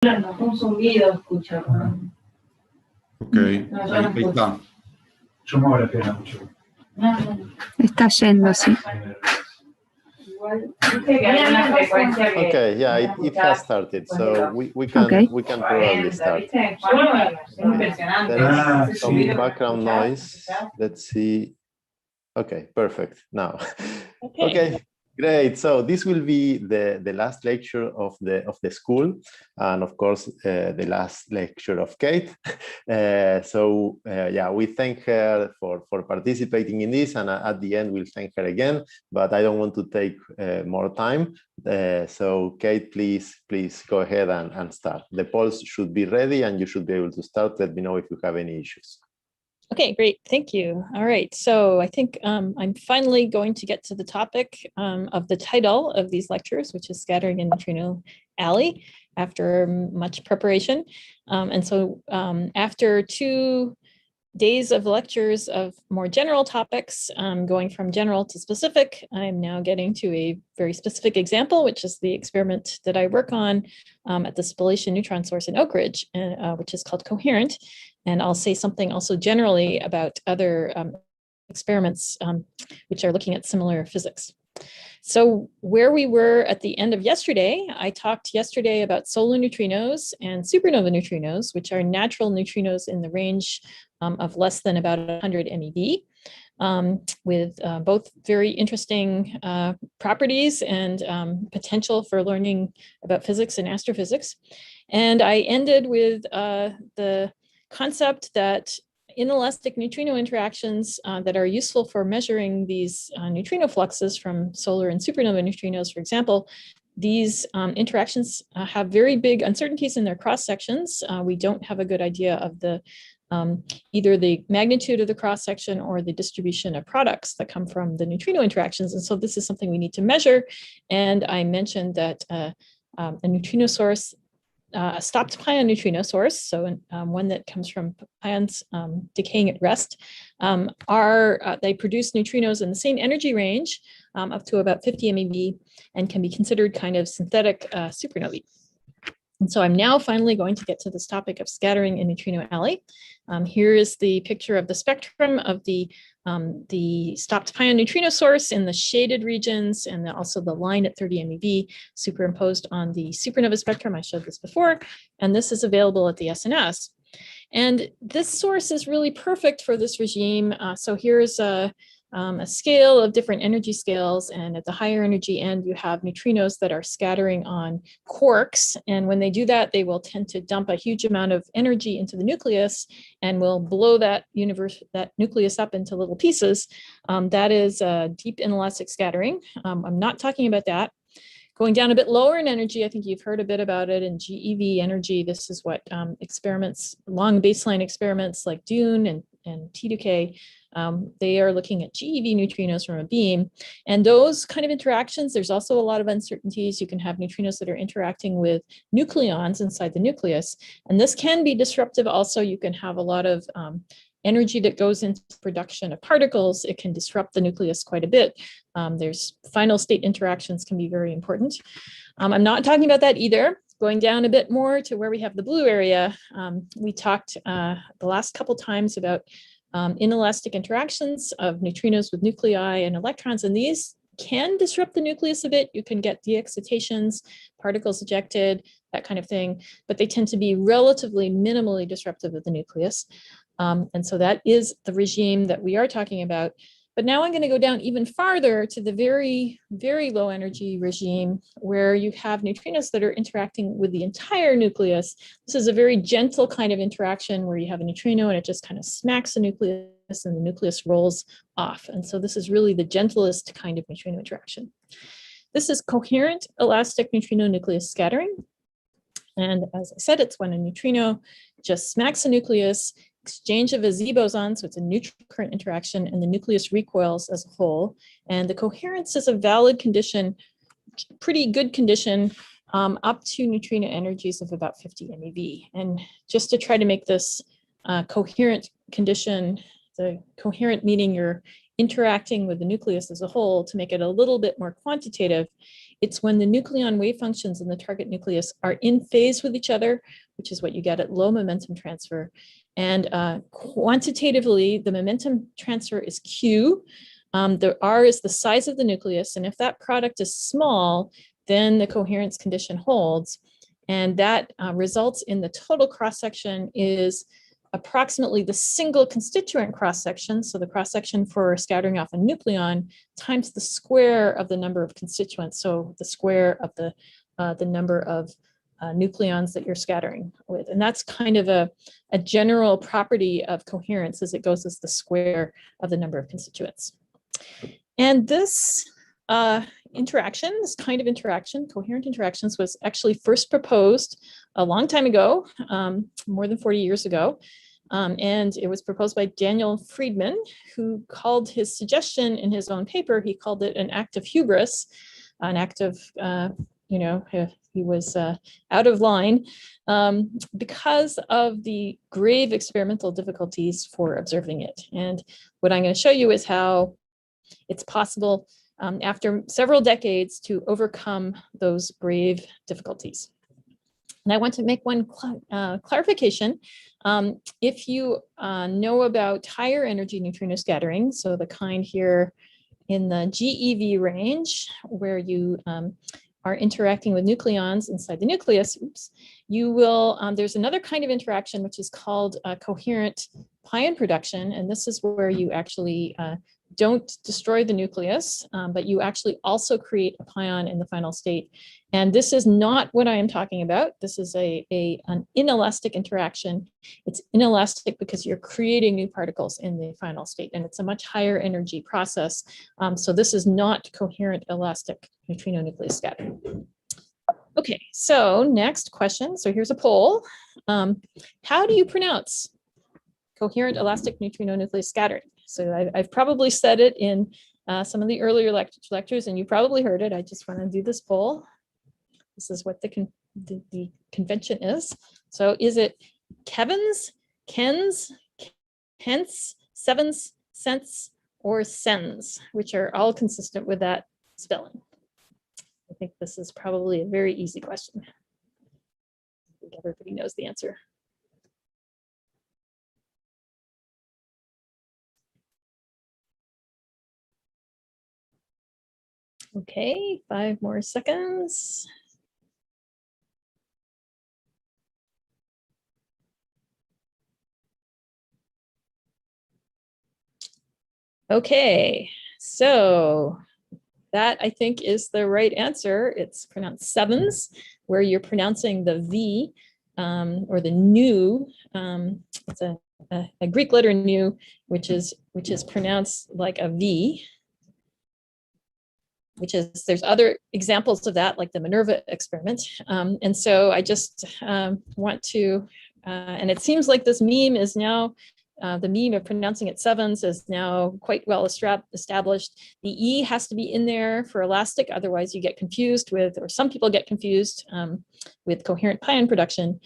Un zumbido escucho. Ok, ahí está. Yo muevo la pierna mucho. Está yendo, sí. Okay, yeah, it has started, so we can probably start. Okay. There is some background noise. Let's see. Okay, perfect. Now, okay, great. So this will be the last lecture of the school, and of course the last lecture of Kate. Yeah, we thank her for participating in this, and at the end we'll thank her again. But I don't want to take more time. So Kate, please go ahead and start. The polls should be ready, and you should be able to start. Let me know if you have any issues. Okay, great. Thank you. All right. So I think I'm finally going to get to the topic of the title of these lectures, which is Scattering in Neutrino Alley, after much preparation. And so after 2 days of lectures of more general topics, going from general to specific, I'm now getting to a very specific example, which is the experiment that I work on at the spallation neutron source in Oak Ridge, which is called Coherent. And I'll say something also generally about other experiments which are looking at similar physics. So where we were at the end of yesterday, I talked yesterday about solar neutrinos and supernova neutrinos, which are natural neutrinos in the range of less than about 100 MeV, with both very interesting properties and potential for learning about physics and astrophysics. And I ended with the concept that inelastic neutrino interactions that are useful for measuring these neutrino fluxes from solar and supernova neutrinos, for example, these interactions have very big uncertainties in their cross sections. We don't have a good idea of the either the magnitude of the cross section or the distribution of products that come from the neutrino interactions. And so this is something we need to measure. And I mentioned that a neutrino source, a stopped pion neutrino source, so one that comes from pions decaying at rest, they produce neutrinos in the same energy range up to about 50 MeV and can be considered kind of synthetic supernovae. And so I'm now finally going to get to this topic of scattering in neutrino alley. Here is the picture of the spectrum of the stopped pion neutrino source in the shaded regions, and also the line at 30 MeV superimposed on the supernova spectrum. I showed this before, and this is available at the SNS. And this source is really perfect for this regime. So here's a scale of different energy scales, and at the higher energy end, you have neutrinos that are scattering on quarks. And when they do that, they will tend to dump a huge amount of energy into the nucleus and will blow that nucleus up into little pieces. That is deep inelastic scattering. I'm not talking about that. Going down a bit lower in energy, I think you've heard a bit about it in GeV energy. This is what experiments, long baseline experiments like DUNE and T2K, they are looking at GeV neutrinos from a beam. And those kind of interactions, there's also a lot of uncertainties. You can have neutrinos that are interacting with nucleons inside the nucleus. And this can be disruptive also. You can have a lot of energy that goes into production of particles. It can disrupt the nucleus quite a bit. There's final state interactions can be very important. I'm not talking about that either. Going down a bit more to where we have the blue area, we talked the last couple times about inelastic interactions of neutrinos with nuclei and electrons, and these can disrupt the nucleus a bit. You can get de-excitations, particles ejected, that kind of thing, but they tend to be relatively minimally disruptive of the nucleus. And so that is the regime that we are talking about. But now I'm going to go down even farther to the very, very low energy regime where you have neutrinos that are interacting with the entire nucleus. This is a very gentle kind of interaction where you have a neutrino and it just kind of smacks the nucleus and the nucleus rolls off. And so this is really the gentlest kind of neutrino interaction. This is coherent elastic neutrino nucleus scattering. And as I said, it's when a neutrino just smacks the nucleus, exchange of a Z boson, so it's a neutral current interaction, and the nucleus recoils as a whole. And the coherence is a valid condition, pretty good condition, up to neutrino energies of about 50 MeV. And just to try to make this coherent condition, the coherent meaning you're interacting with the nucleus as a whole, to make it a little bit more quantitative, It's when the nucleon wave functions in the target nucleus are in phase with each other, which is what you get at low momentum transfer. And quantitatively, the momentum transfer is Q. The R is the size of the nucleus. And if that product is small, then the coherence condition holds. And that results in the total cross-section is approximately the single constituent cross-section, so the cross-section for scattering off a nucleon, times the square of the number of constituents, so the square of the number of nucleons that you're scattering with. And that's kind of a general property of coherence, as it goes as the square of the number of constituents. And this interaction, this kind of interaction, coherent interactions, was actually first proposed a long time ago, more than 40 years ago. And it was proposed by Daniel Friedman, who called his suggestion in his own paper, he called it an act of hubris, an act of, he was out of line because of the grave experimental difficulties for observing it. And what I'm going to show you is how it's possible after several decades to overcome those grave difficulties. And I want to make one clarification. If you know about higher energy neutrino scattering, so the kind here in the GeV range, where you are interacting with nucleons inside the nucleus, you will, there's another kind of interaction which is called coherent pion production. And this is where you actually don't destroy the nucleus, but you actually also create a pion in the final state. And this is not what I am talking about. This is an inelastic interaction. It's inelastic because you're creating new particles in the final state, and it's a much higher energy process. So this is not coherent elastic neutrino nucleus scattering. Okay, so next question. So here's a poll. How do you pronounce coherent elastic neutrino nucleus scattering? So I've probably said it in some of the earlier lectures, and you probably heard it. I just want to do this poll. This is what the convention is. So is it Kevin's, Ken's, Kent's, Sevens, Cents, or Sens, which are all consistent with that spelling? I think this is probably a very easy question. I think everybody knows the answer. Okay, 5 more seconds. Okay, so that I think is the right answer. It's pronounced sevens, where you're pronouncing the V or the nu. It's a Greek letter nu, which is pronounced like a V. Which is, there's other examples of that, like the Minerva experiment. And so I just want to, and it seems like this meme is now, the meme of pronouncing it sevens is now quite well established. The E has to be in there for elastic, otherwise you get confused with, or some people get confused with coherent pion production.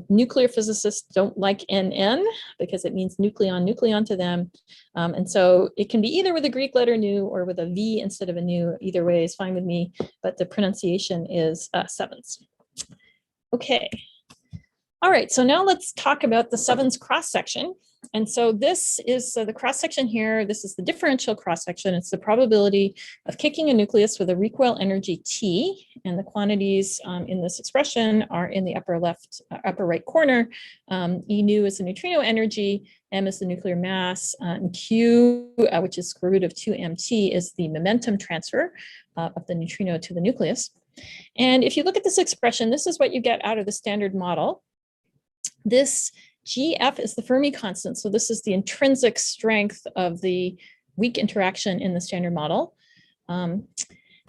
Nuclear physicists don't like NN because it means nucleon to them. And so it can be either with a Greek letter nu or with a V instead of a nu. Either way is fine with me, but the pronunciation is sevens. Okay. All right, so now let's talk about the sevens cross-section. And so this is the cross-section here. This is the differential cross-section. It's the probability of kicking a nucleus with a recoil energy T. And the quantities in this expression are in the upper right corner. E nu is the neutrino energy, M is the nuclear mass, and Q, which is square root of 2mt, is the momentum transfer of the neutrino to the nucleus. And if you look at this expression, this is what you get out of the standard model. This GF is the Fermi constant. So this is the intrinsic strength of the weak interaction in the standard model.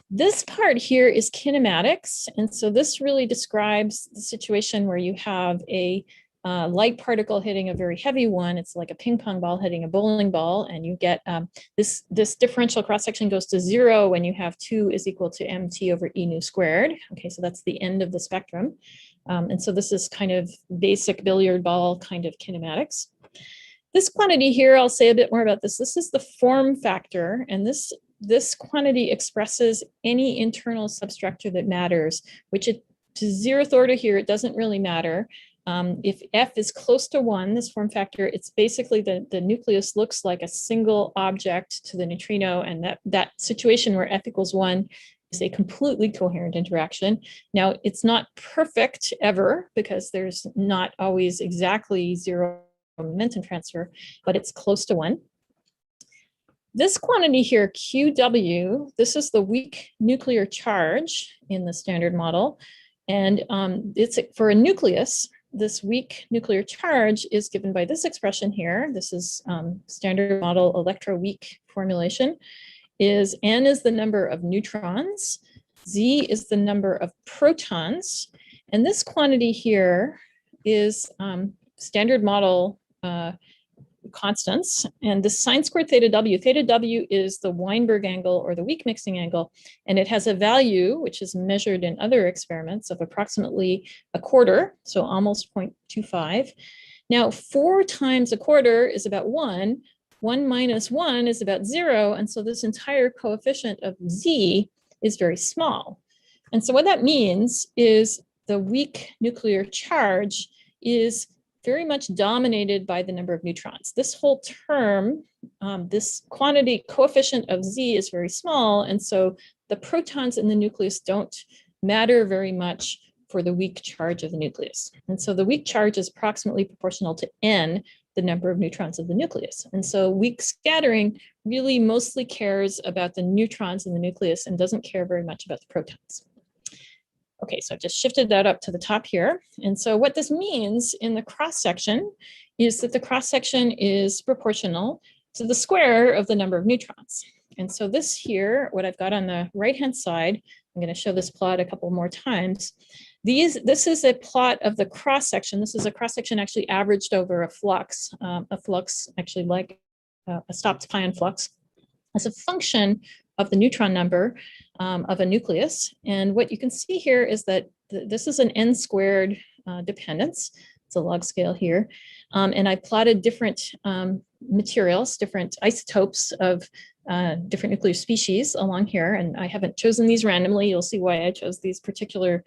This part here is kinematics. And so this really describes the situation where you have a light particle hitting a very heavy one. It's like a ping pong ball hitting a bowling ball. And you get this differential cross-section goes to 0 when you have 2 is equal to mt over E nu squared. Okay, so that's the end of the spectrum. And so this is kind of basic billiard ball kind of kinematics. This quantity here, I'll say a bit more about this. This is the form factor, and this this quantity expresses any internal substructure that matters, which to 0th order here, it doesn't really matter. If F is close to 1, this form factor, it's basically the nucleus looks like a single object to the neutrino, and that situation where F equals 1 is a completely coherent interaction. Now, it's not perfect ever because there's not always exactly 0 momentum transfer, but it's close to 1. This quantity here, QW, this is the weak nuclear charge in the standard model. And it's for a nucleus. This weak nuclear charge is given by this expression here. This is standard model electroweak formulation. N is the number of neutrons, Z is the number of protons, and this quantity here is standard model constants, and the sine squared theta W is the Weinberg angle or the weak mixing angle, and it has a value which is measured in other experiments of approximately 1/4, so almost 0.25. Now 4 times 1/4 is about 1, 1 minus 1 is about 0, and so this entire coefficient of Z is very small. And so what that means is the weak nuclear charge is very much dominated by the number of neutrons. This whole term, this quantity coefficient of Z is very small, and so the protons in the nucleus don't matter very much for the weak charge of the nucleus. And so the weak charge is approximately proportional to N, the number of neutrons of the nucleus. And so weak scattering really mostly cares about the neutrons in the nucleus and doesn't care very much about the protons. Okay, so I've just shifted that up to the top here. And so what this means in the cross-section is that the cross-section is proportional to the square of the number of neutrons. And so this here, what I've got on the right-hand side, I'm going to show this plot a couple more times. This is a plot of the cross-section. This is a cross-section actually averaged over a flux actually like a stopped pion flux as a function of the neutron number of a nucleus. And what you can see here is that this is an n squared dependence. It's a log scale here. And I plotted different materials, different isotopes of different nuclear species along here. And I haven't chosen these randomly. You'll see why I chose these particular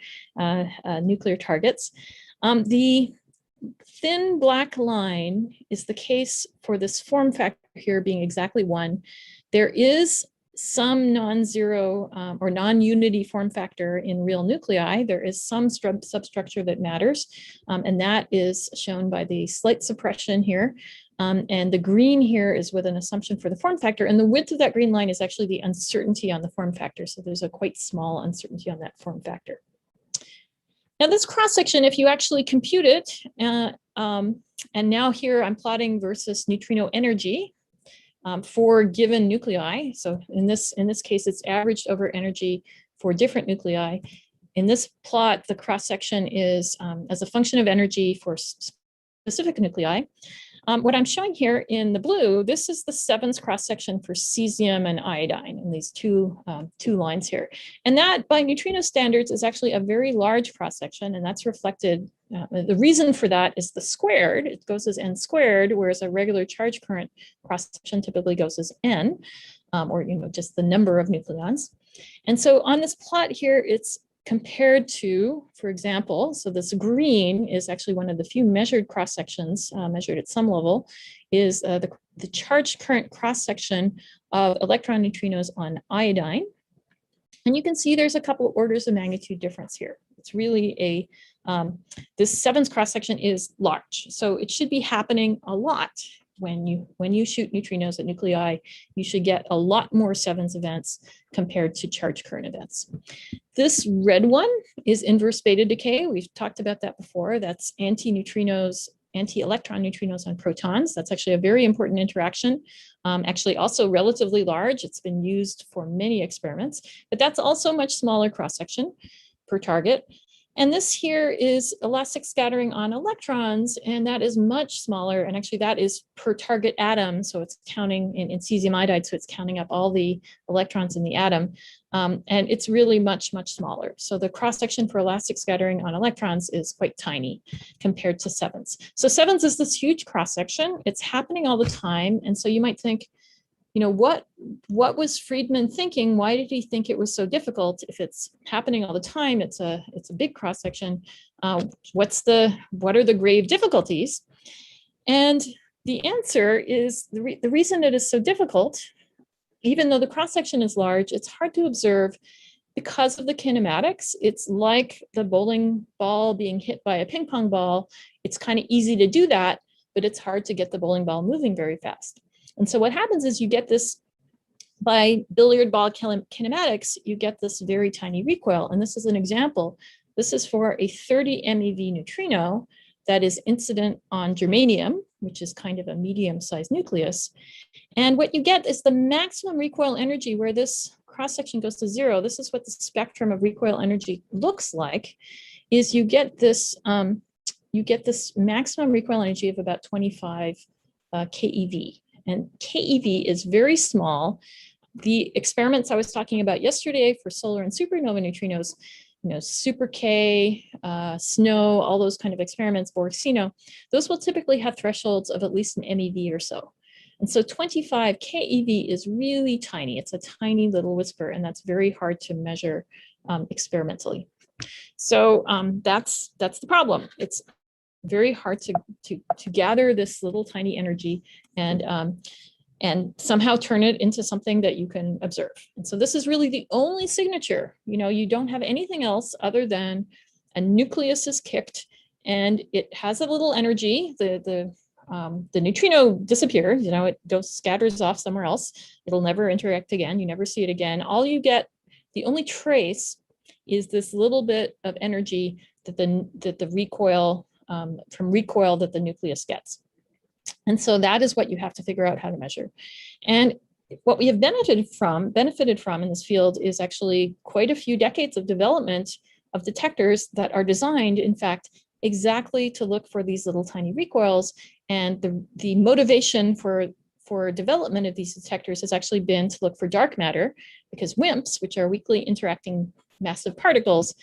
nuclear targets. The thin black line is the case for this form factor here being exactly 1. There is some non-zero or non-unity form factor in real nuclei. There is some substructure that matters, and that is shown by the slight suppression here. And the green here is with an assumption for the form factor, and the width of that green line is actually the uncertainty on the form factor. So there's a quite small uncertainty on that form factor. Now this cross-section, if you actually compute it, and now here I'm plotting versus neutrino energy, for given nuclei. So in this case, it's averaged over energy for different nuclei. In this plot, the cross-section is as a function of energy for specific nuclei. What I'm showing here in the blue, this is the 7s cross-section for cesium and iodine in these two lines here. And that, by neutrino standards, is actually a very large cross-section, and that's reflected. The reason for that is the squared. It goes as n squared, whereas a regular charge current cross-section typically goes as n, or just the number of nucleons. And so on this plot here, it's compared to, for example, so this green is actually one of the few measured cross-sections, measured at some level, is the charge current cross-section of electron neutrinos on iodine. And you can see there's a couple of orders of magnitude difference here. It's really this 7s cross-section is large, so it should be happening a lot. When you shoot neutrinos at nuclei, you should get a lot more 7s events compared to charge current events. This red one is inverse beta decay. We've talked about that before. That's anti-neutrinos, anti-electron neutrinos on protons. That's actually a very important interaction. Actually also relatively large. It's been used for many experiments, but that's also much smaller cross-section per target. And this here is elastic scattering on electrons, and that is much smaller. And actually that is per target atom. So it's counting in cesium iodide. So it's counting up all the electrons in the atom. And it's really much, much smaller. So the cross-section for elastic scattering on electrons is quite tiny compared to 7s. So 7s is this huge cross-section. It's happening all the time. And so you might think, what was Friedman thinking? Why did he think it was so difficult? If it's happening all the time, it's a big cross section. What are the grave difficulties? And the answer is the reason it is so difficult, even though the cross section is large, it's hard to observe because of the kinematics. It's like the bowling ball being hit by a ping pong ball. It's kind of easy to do that, but it's hard to get the bowling ball moving very fast. And so what happens is you get this, by billiard ball kinematics, you get this very tiny recoil. And this is an example. This is for a 30 MeV neutrino that is incident on germanium, which is kind of a medium-sized nucleus. And what you get is the maximum recoil energy where this cross-section goes to 0. This is what the spectrum of recoil energy looks like, is you get this maximum recoil energy of about 25 keV. And keV is very small. The experiments I was talking about yesterday for solar and supernova neutrinos, super K, SNO, all those kind of experiments, Borg-SINO, those will typically have thresholds of at least an MeV or so. And so 25 keV is really tiny. It's a tiny little whisper, and that's very hard to measure experimentally. So that's the problem. It's very hard to gather this little tiny energy and somehow turn it into something that you can observe. And so this is really the only signature. You don't have anything else other than a nucleus is kicked and it has a little energy. The neutrino disappears, it scatters off somewhere else. It'll never interact again. You never see it again. All you get, the only trace is this little bit of energy that the recoil, from recoil that the nucleus gets. And so that is what you have to figure out how to measure. And what we have benefited from in this field is actually quite a few decades of development of detectors that are designed, in fact, exactly to look for these little tiny recoils. And the motivation for development of these detectors has actually been to look for dark matter, because WIMPs, which are weakly interacting massive particles,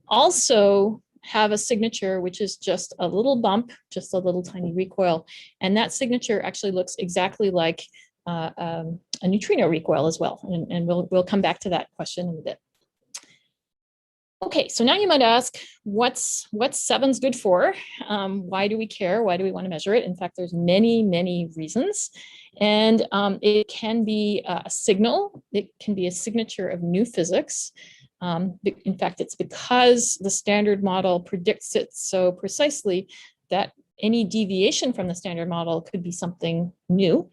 also have a signature which is just a little bump, just a little tiny recoil. And that signature actually looks exactly like a neutrino recoil as well. And we'll come back to that question in a bit. Okay, so now you might ask, what's sevens good for? Why do we care? Why do we want to measure it? In fact, there's many reasons. And it can be a signal. It can be a signature of new physics. In fact, it's because the standard model predicts it so precisely that any deviation from the standard model could be something new.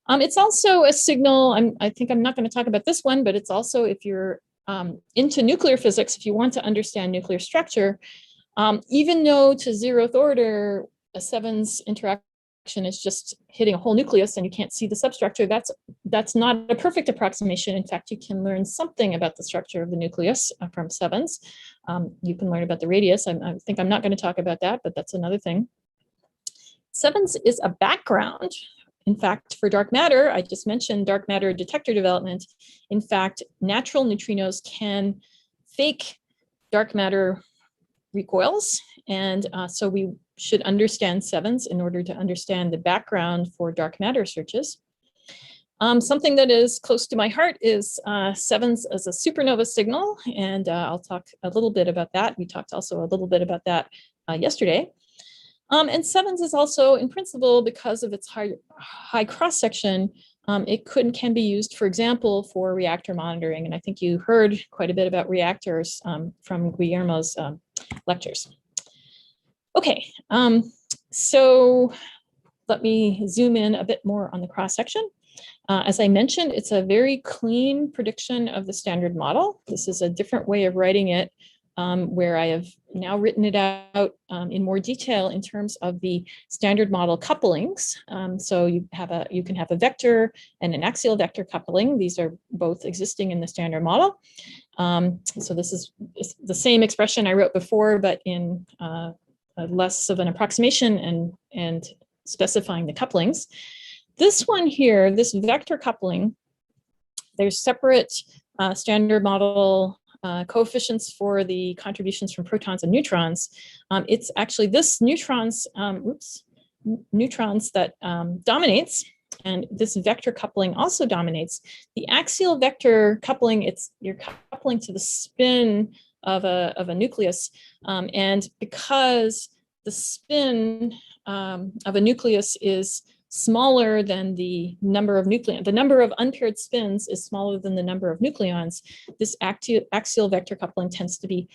It's also a signal, I think I'm not going to talk about this one, but it's also, if you're into nuclear physics, if you want to understand nuclear structure, even though to 0th order, a sevens interaction is just hitting a whole nucleus and you can't see the substructure, that's not a perfect approximation. In fact, you can learn something about the structure of the nucleus from sevens. You can learn about the radius. I think I'm not going to talk about that, but that's another thing. Sevens is a background. In fact, for dark matter, I just mentioned dark matter detector development. In fact, natural neutrinos can fake dark matter recoils. And so we should understand sevens in order to understand the background for dark matter searches. Something that is close to my heart is sevens as a supernova signal. And I'll talk a little bit about that. We talked also a little bit about that yesterday. And sevens is also, in principle, because of its high cross-section, it can be used, for example, for reactor monitoring. And I think you heard quite a bit about reactors from Guillermo's lectures. Okay, so let me zoom in a bit more on the cross-section. As I mentioned, it's a very clean prediction of the standard model. This is a different way of writing it, where I have now written it out in more detail in terms of the standard model couplings. So you can have a vector and an axial vector coupling. These are both existing in the standard model. So this is the same expression I wrote before, but in less of an approximation and specifying the couplings. This one here, this vector coupling, there's separate standard model coefficients for the contributions from protons and neutrons. It's actually this neutrons that dominates. And this vector coupling also dominates. The axial vector coupling, you're coupling to the spin of a nucleus. And because the spin of a nucleus is smaller than the number of nucleons, the number of unpaired spins is smaller than the number of nucleons, this axial vector coupling tends to be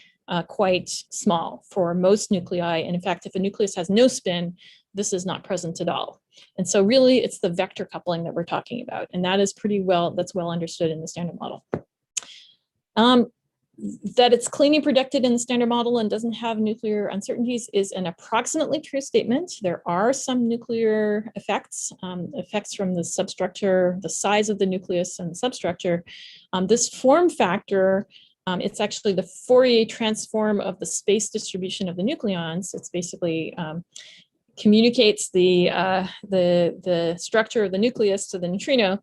quite small for most nuclei. And in fact, if a nucleus has no spin, this is not present at all. And so really it's the vector coupling that we're talking about. And that is that's well understood in the standard model. That it's cleanly predicted in the standard model and doesn't have nuclear uncertainties is an approximately true statement. There are some nuclear effects, effects from the substructure, the size of the nucleus and the substructure. This form factor, it's actually the Fourier transform of the space distribution of the nucleons. It's basically communicates the structure of the nucleus to the neutrino.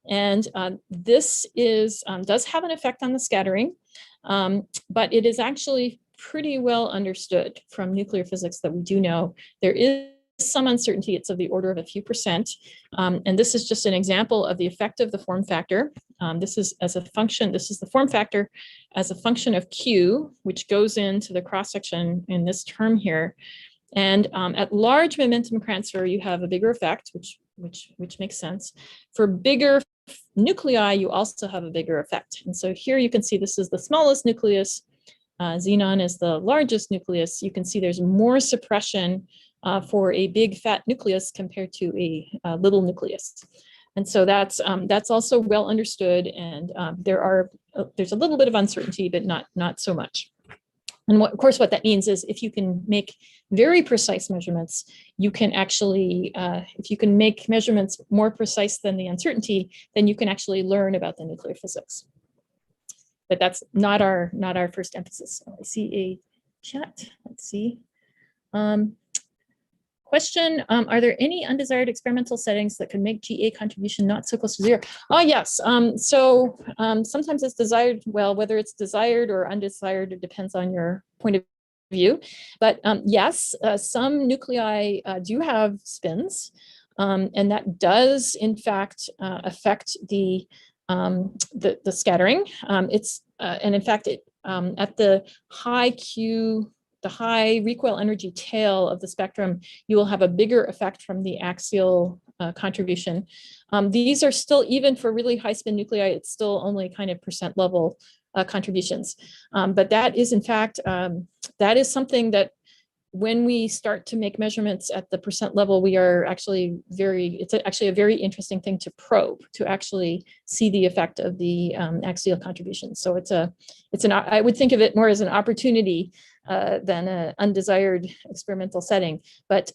And this does have an effect on the scattering. But it is actually pretty well understood from nuclear physics that we do know. There is some uncertainty, it's of the order of a few percent. And this is just an example of the effect of the form factor. This is the form factor as a function of Q, which goes into the cross-section in this term here. And at large momentum transfer, you have a bigger effect, which makes sense. For bigger nuclei, you also have a bigger effect. And so here you can see this is the smallest nucleus. Xenon is the largest nucleus. You can see there's more suppression for a big fat nucleus compared to a little nucleus. And so that's also well understood. And there's a little bit of uncertainty, but not so much. And of course, what that means is if you can make very precise measurements, you can actually, if you can make measurements more precise than the uncertainty, then you can actually learn about the nuclear physics. But that's not our first emphasis. I see a chat. Let's see. Question, are there any undesired experimental settings that could make GA contribution not so close to zero? Oh, yes. Sometimes it's desired, well, whether it's desired or undesired, it depends on your point of view. But yes, some nuclei do have spins, and that does, in fact, affect the scattering. And in fact, at the high Q, the high recoil energy tail of the spectrum, you will have a bigger effect from the axial contribution. These are still, even for really high spin nuclei, it's still only kind of percent level contributions. But that is, in fact, that is something that when we start to make measurements at the percent level, we are actually it's actually a very interesting thing to probe, to actually see the effect of the axial contribution. So I would think of it more as an opportunity than an undesired experimental setting. But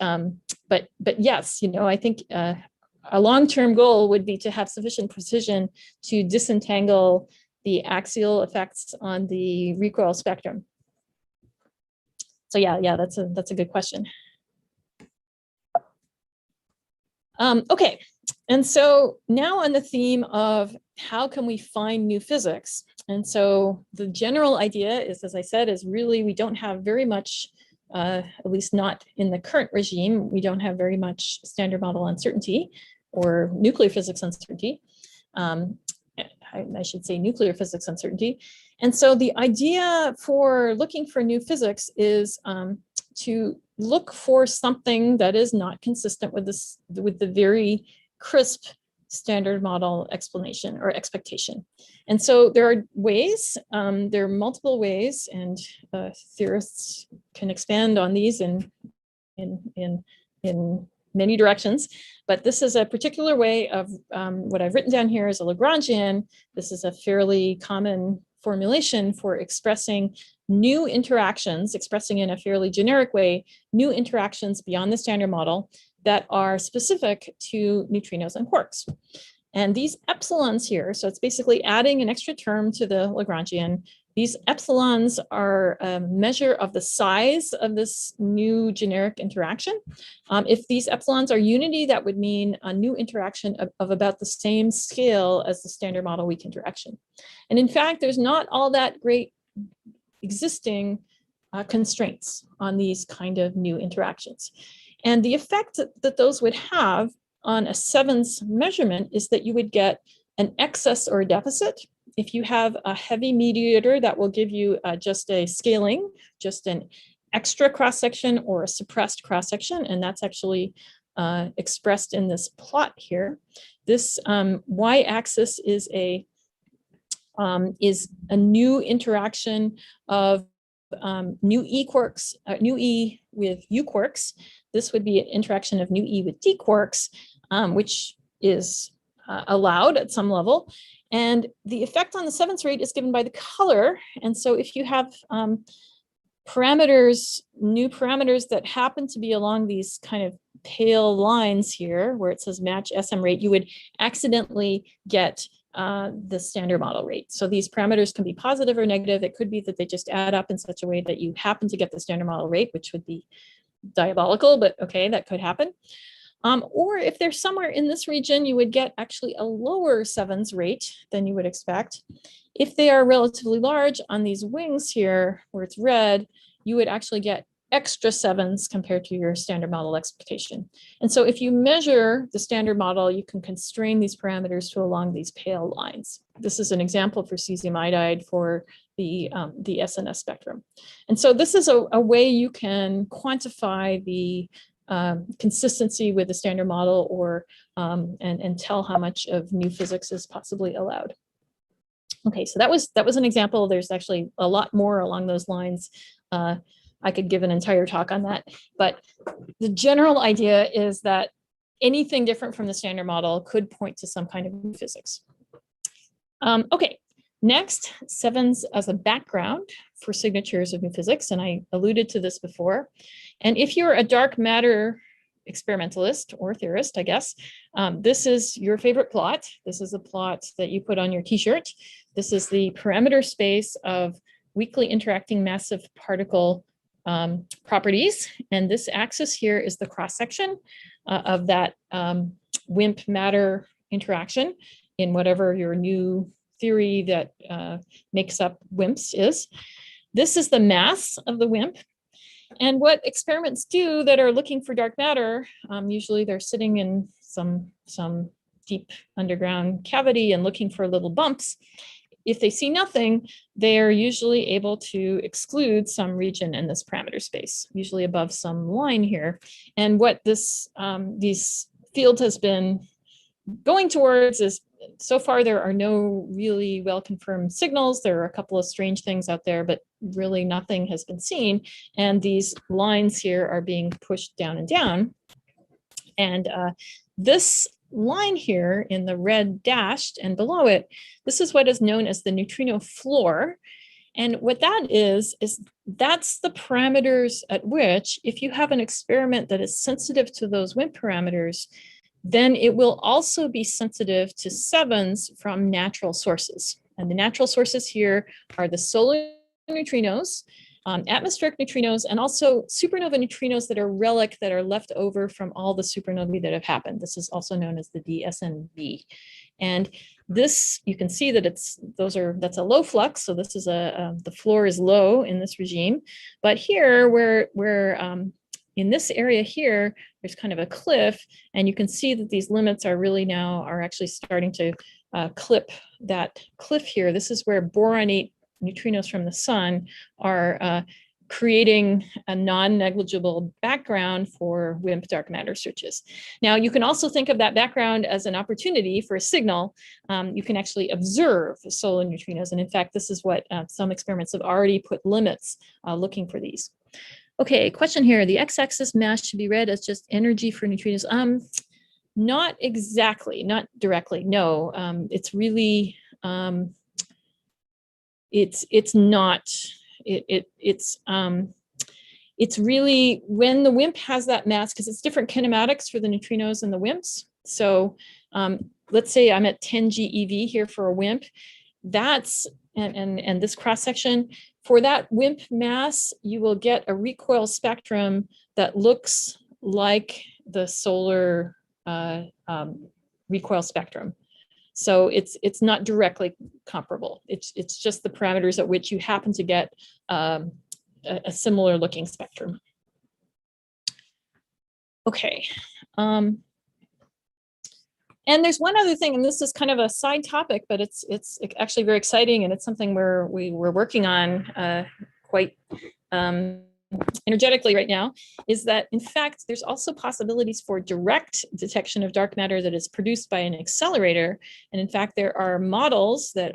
yes, I think a long-term goal would be to have sufficient precision to disentangle the axial effects on the recoil spectrum. So yeah, that's a good question. Okay, and so now on the theme of how can we find new physics? And so the general idea is, as I said, is really we don't have very much, at least not in the current regime, we don't have very much standard model uncertainty or nuclear physics uncertainty. I should say nuclear physics uncertainty. And so the idea for looking for new physics is to look for something that is not consistent with the very crisp standard model explanation or expectation. And so there are ways, there are multiple ways, and theorists can expand on these in many directions. But this is a particular way of what I've written down here is a Lagrangian. This is a fairly common formulation for expressing new interactions, expressing in a fairly generic way, new interactions beyond the standard model that are specific to neutrinos and quarks. And these epsilons here, so it's basically adding an extra term to the Lagrangian. These epsilons are a measure of the size of this new generic interaction. If these epsilons are unity, that would mean a new interaction of about the same scale as the standard model weak interaction. And in fact, there's not all that great existing constraints on these kind of new interactions. And the effect that those would have on a sevens measurement is that you would get an excess or a deficit. If you have a heavy mediator, that will give you just a scaling, just an extra cross-section or a suppressed cross-section, and that's actually expressed in this plot here. This y-axis is a new interaction of new E quarks, new E with U quarks. This would be an interaction of new E with D quarks, which is allowed at some level. And the effect on the sevens rate is given by the color. And so if you have parameters, new parameters that happen to be along these kind of pale lines here, where it says match SM rate, you would accidentally get the standard model rate. So these parameters can be positive or negative. It could be that they just add up in such a way that you happen to get the standard model rate, which would be diabolical, but okay, that could happen. Or if they're somewhere in this region, you would get actually a lower sevens rate than you would expect. If they are relatively large on these wings here, where it's red, you would actually get extra sevens compared to your standard model expectation. And so if you measure the standard model, you can constrain these parameters to along these pale lines. This is an example for cesium iodide for the SNS spectrum. And so this is a way you can quantify the consistency with the standard model, or and tell how much of new physics is possibly allowed. Okay, so that was an example. There's actually a lot more along those lines. I could give an entire talk on that, but the general idea is that anything different from the standard model could point to some kind of new physics. Okay, next, sevens as a background for signatures of new physics, and I alluded to this before. And if you're a dark matter experimentalist or theorist, I guess, this is your favorite plot. This is a plot that you put on your t-shirt. This is the parameter space of weakly interacting massive particle properties. And this axis here is the cross-section of that WIMP matter interaction in whatever your new theory that makes up WIMPs is. This is the mass of the WIMP. And what experiments do that are looking for dark matter, usually they're sitting in some deep underground cavity and looking for little bumps. If they see nothing, they're usually able to exclude some region in this parameter space, usually above some line here. And what this field has been going towards is, so far there are no really well-confirmed signals. There are a couple of strange things out there, but really nothing has been seen. And these lines here are being pushed down and down. And this line here in the red dashed and below it, this is what is known as the neutrino floor. And what that is that's the parameters at which, if you have an experiment that is sensitive to those WIMP parameters, then it will also be sensitive to sevens from natural sources. And the natural sources here are the solar neutrinos, atmospheric neutrinos, and also supernova neutrinos that are relic, that are left over from all the supernovae that have happened. This is also known as the DSNV. And this, you can see that that's a low flux. So this is the floor is low in this regime. But here, where in this area here, there's kind of a cliff, and you can see that these limits are actually starting to clip that cliff here. This is where boronate neutrinos from the sun are creating a non-negligible background for WIMP dark matter searches. Now, you can also think of that background as an opportunity for a signal. You can actually observe solar neutrinos. And in fact, this is what some experiments have already put limits looking for these. Okay, question here. The x-axis mass should be read as just energy for neutrinos. Not exactly, not directly. No, it's really, it's not. It's really when the WIMP has that mass, because it's different kinematics for the neutrinos and the WIMPs. So let's say I'm at 10 GeV here for a WIMP. That's and this cross section. For that WIMP mass, you will get a recoil spectrum that looks like the solar recoil spectrum. So it's not directly comparable. It's just the parameters at which you happen to get a similar looking spectrum. Okay. And there's one other thing, and this is kind of a side topic, but it's actually very exciting, and it's something we're working on quite energetically right now, is that in fact there's also possibilities for direct detection of dark matter that is produced by an accelerator. And in fact there are models that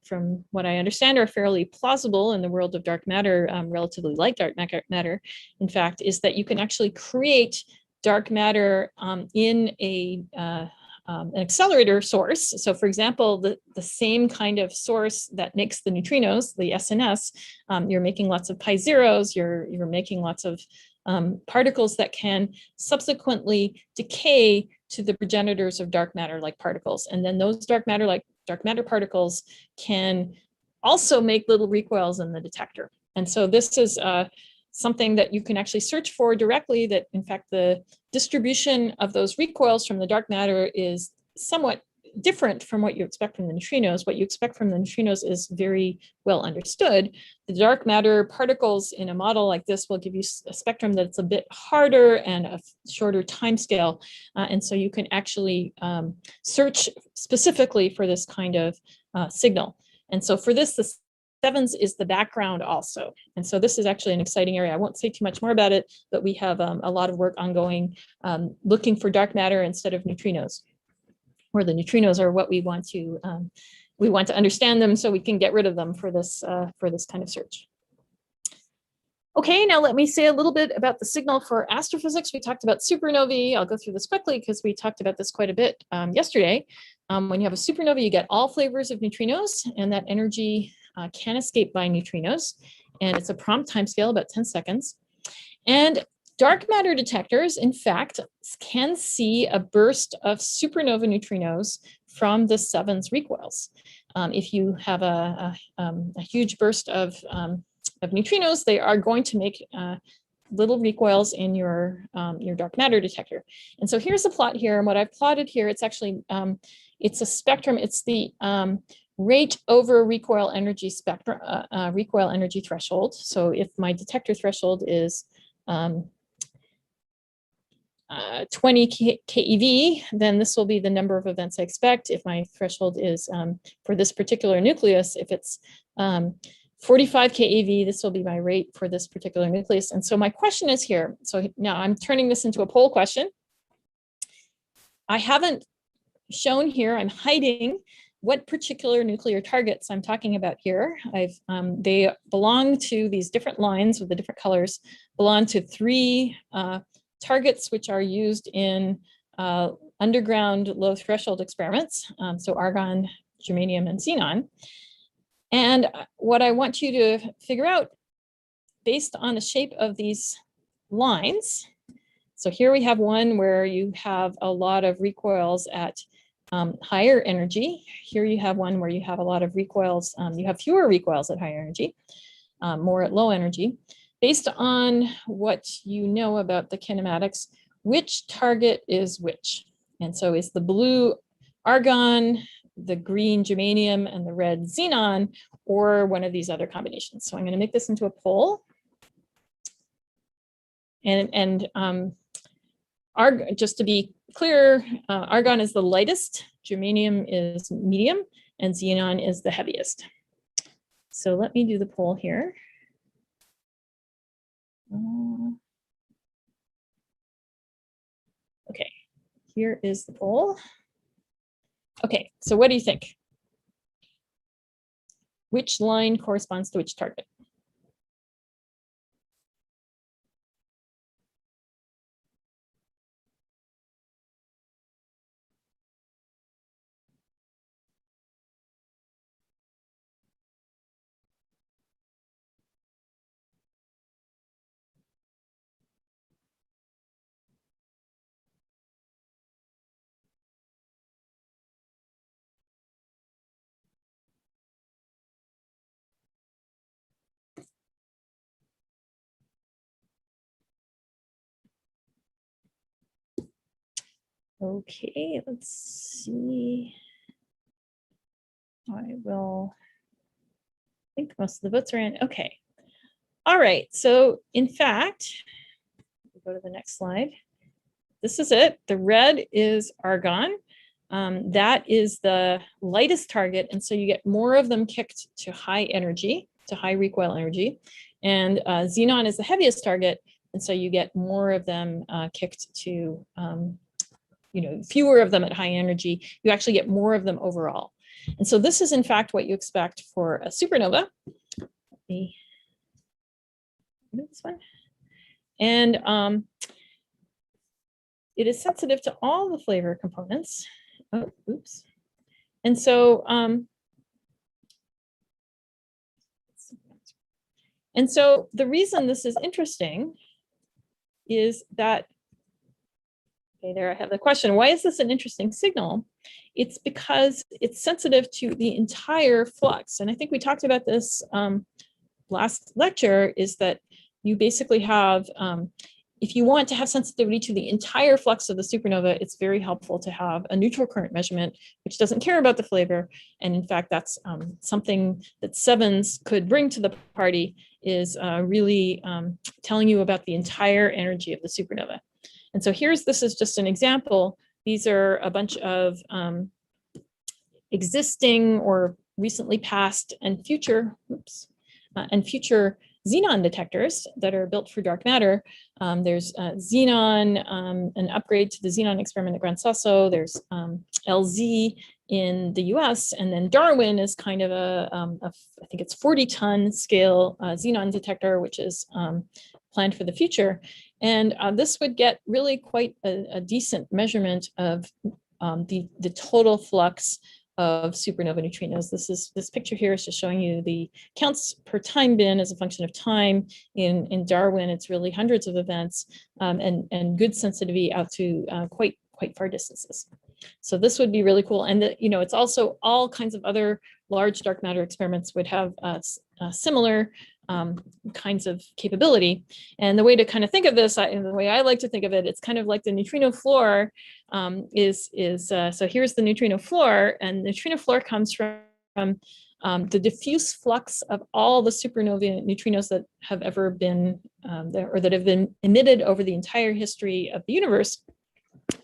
from what I understand, are fairly plausible in the world of dark matter, relatively light dark matter, in fact, is that you can actually create dark matter in an accelerator source. So for example, the same kind of source that makes the neutrinos, the SNS, you're making lots of pi zeros, you're making lots of particles that can subsequently decay to the progenitors of dark matter like particles. And then those dark matter particles can also make little recoils in the detector. And so this is something that you can actually search for directly, that in fact the distribution of those recoils from the dark matter is somewhat different from what you expect from the neutrinos. What you expect from the neutrinos is very well understood. The dark matter particles in a model like this will give you a spectrum that's a bit harder and a shorter time scale. And so you can actually search specifically for this kind of signal. And so for this, the sevens is the background also. And so this is actually an exciting area. I won't say too much more about it, but we have a lot of work ongoing looking for dark matter instead of neutrinos, where the neutrinos are what we want to understand them so we can get rid of them for this kind of search. Okay, now let me say a little bit about the signal for astrophysics. We talked about supernovae. I'll go through this quickly because we talked about this quite a bit yesterday. When you have a supernova, you get all flavors of neutrinos, and that energy can escape by neutrinos. And it's a prompt timescale, about 10 seconds. And dark matter detectors, in fact, can see a burst of supernova neutrinos from the sevens recoils. If you have a huge burst of neutrinos, they are going to make little recoils in your dark matter detector. And so here's a plot here, and what I've plotted here, it's actually it's a spectrum. It's the rate over recoil energy spectrum, recoil energy threshold. So if my detector threshold is 20 keV, then this will be the number of events I expect. If my threshold is for this particular nucleus, if it's 45 keV, this will be my rate for this particular nucleus. And so my question is here. So now I'm turning this into a poll question. I haven't shown here, I'm hiding what particular nuclear targets I'm talking about here. They belong to these different lines with the different colors, belong to 3 targets which are used in underground low threshold experiments. So argon, germanium, and xenon. And what I want you to figure out based on the shape of these lines. So here we have one where you have a lot of recoils at higher energy. Here you have one where you have a lot of recoils, you have fewer recoils at higher energy, more at low energy. Based on what you know about the kinematics, which target is which? And so is the blue argon, the green germanium, and the red xenon, or one of these other combinations? So I'm going to make this into a poll. And just to be clear, argon is the lightest, germanium is medium, and xenon is the heaviest. So let me do the poll here. Okay, here is the poll. Okay, so what do you think? Which line corresponds to which target? Okay, let's see. I think most of the votes are in. Okay. All right. So in fact, we'll go to the next slide. This is it. The red is argon. that is the lightest target. And so you get more of them kicked to high energy, to high recoil energy. And xenon is the heaviest target. And so you get more of them kicked to, fewer of them at high energy. You actually get more of them overall. And so this is in fact what you expect for a supernova. Let me move this one. And it is sensitive to all the flavor components. Oh, oops. And so, the reason this is interesting is that, okay, there I have the question, why is this an interesting signal? It's because it's sensitive to the entire flux. And I think we talked about this last lecture, is that you basically have, if you want to have sensitivity to the entire flux of the supernova, it's very helpful to have a neutral current measurement, which doesn't care about the flavor. And in fact, that's something that sevens could bring to the party, is really telling you about the entire energy of the supernova. And so this is just an example. These are a bunch of existing or recently past and future, xenon detectors that are built for dark matter. There's xenon, an upgrade to the xenon experiment at Gran Sasso. There's LZ in the US, and then Darwin is kind of I think it's 40-ton scale xenon detector, which is planned for the future. And this would get really quite a decent measurement of the total flux of supernova neutrinos. This picture here is just showing you the counts per time bin as a function of time. In Darwin, it's really hundreds of events, and good sensitivity out to quite far distances. So this would be really cool. And it's also all kinds of other large dark matter experiments would have similar kinds of capability. And the way to kind of think of this, the way I like to think of it, it's kind of like the neutrino floor so here's the neutrino floor, and the neutrino floor comes from the diffuse flux of all the supernovae neutrinos that have ever been or that have been emitted over the entire history of the universe,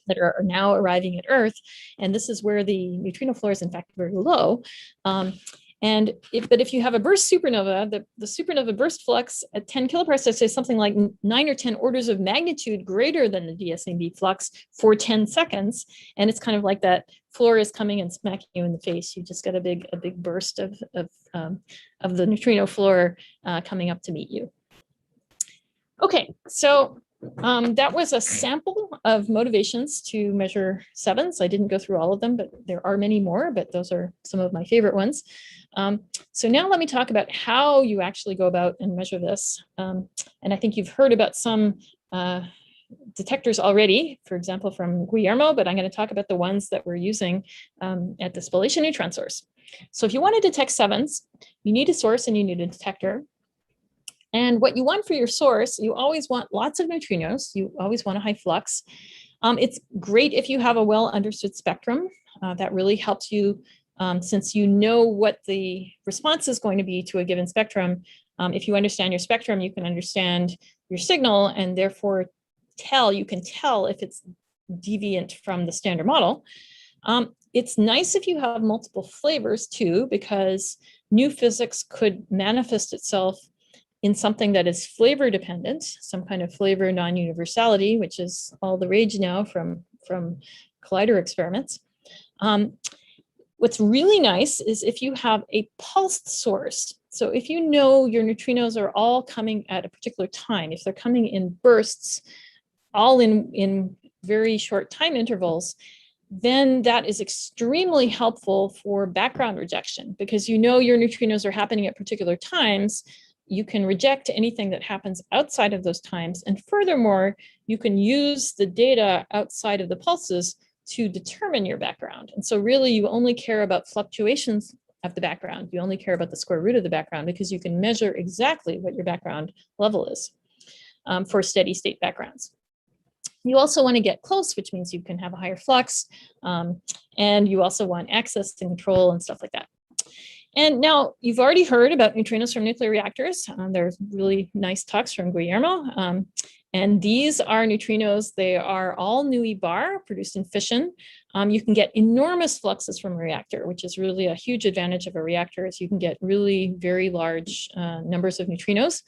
that are now arriving at Earth. And this is where the neutrino floor is in fact very low. But if you have a burst supernova, the supernova burst flux at 10 kiloparsecs is something like 9 or 10 orders of magnitude greater than the DSMB flux for 10 seconds. And it's kind of like that floor is coming and smacking you in the face. You just get a big burst of the neutrino floor coming up to meet you. Okay, so that was a sample of motivations to measure sevens. I didn't go through all of them, but there are many more, but those are some of my favorite ones. So now let me talk about how you actually go about and measure this. And I think you've heard about some detectors already, for example, from Guillermo, but I'm going to talk about the ones that we're using at the spallation neutron source. So if you want to detect sevens, you need a source and you need a detector. And what you want for your source, you always want lots of neutrinos. You always want a high flux. It's great if you have a well understood spectrum. That really helps you, since you know what the response is going to be to a given spectrum. If you understand your spectrum, you can understand your signal, and therefore you can tell if it's deviant from the standard model. It's nice if you have multiple flavors too, because new physics could manifest itself in something that is flavor dependent, some kind of flavor non-universality, which is all the rage now from collider experiments. What's really nice is if you have a pulsed source. So if you know your neutrinos are all coming at a particular time, if they're coming in bursts, all in very short time intervals, then that is extremely helpful for background rejection, because you know your neutrinos are happening at particular times. You can reject anything that happens outside of those times. And furthermore, you can use the data outside of the pulses to determine your background. And so really you only care about fluctuations of the background. You only care about the square root of the background, because you can measure exactly what your background level is for steady state backgrounds. You also want to get close, which means you can have a higher flux. And you also want access to control and stuff like that. And now you've already heard about neutrinos from nuclear reactors. There's really nice talks from Guillermo. And these are neutrinos. They are all Nui bar produced in fission. You can get enormous fluxes from a reactor, which is really a huge advantage of a reactor, is you can get really very large numbers of neutrinos.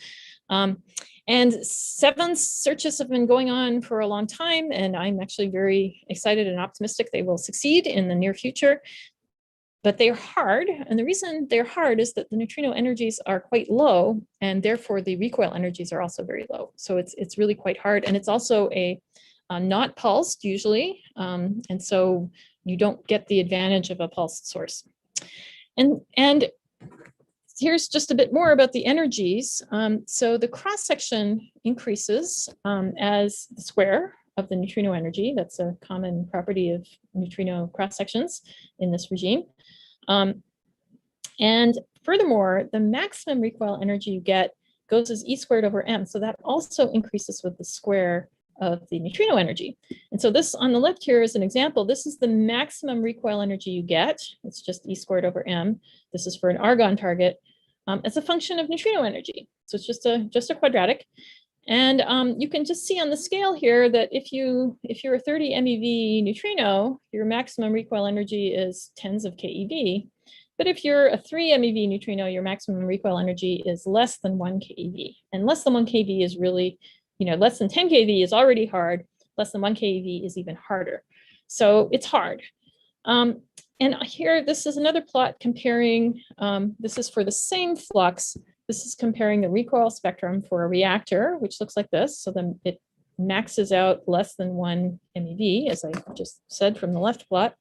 And 7 searches have been going on for a long time, and I'm actually very excited and optimistic they will succeed in the near future. But they're hard, and the reason they're hard is that the neutrino energies are quite low, and therefore the recoil energies are also very low. So it's really quite hard, and it's also a not pulsed usually, and so you don't get the advantage of a pulsed source. And here's just a bit more about the energies. So the cross section increases as the square of the neutrino energy. That's a common property of neutrino cross sections in this regime. And furthermore, the maximum recoil energy you get goes as E squared over M. So that also increases with the square of the neutrino energy. And so this on the left here is an example. This is the maximum recoil energy you get. It's just E squared over M. This is for an argon target as a function of neutrino energy. So it's just a quadratic. And you can just see on the scale here that if you're a 30 MeV neutrino, your maximum recoil energy is tens of keV. But if you're a 3 MeV neutrino, your maximum recoil energy is less than 1 keV. And less than 1 keV is really, less than 10 keV is already hard. Less than 1 keV is even harder. So it's hard. And here, this is another plot comparing, this is for the same flux. This is comparing the recoil spectrum for a reactor, which looks like this. So then it maxes out less than 1 MeV, as I just said from the left plot.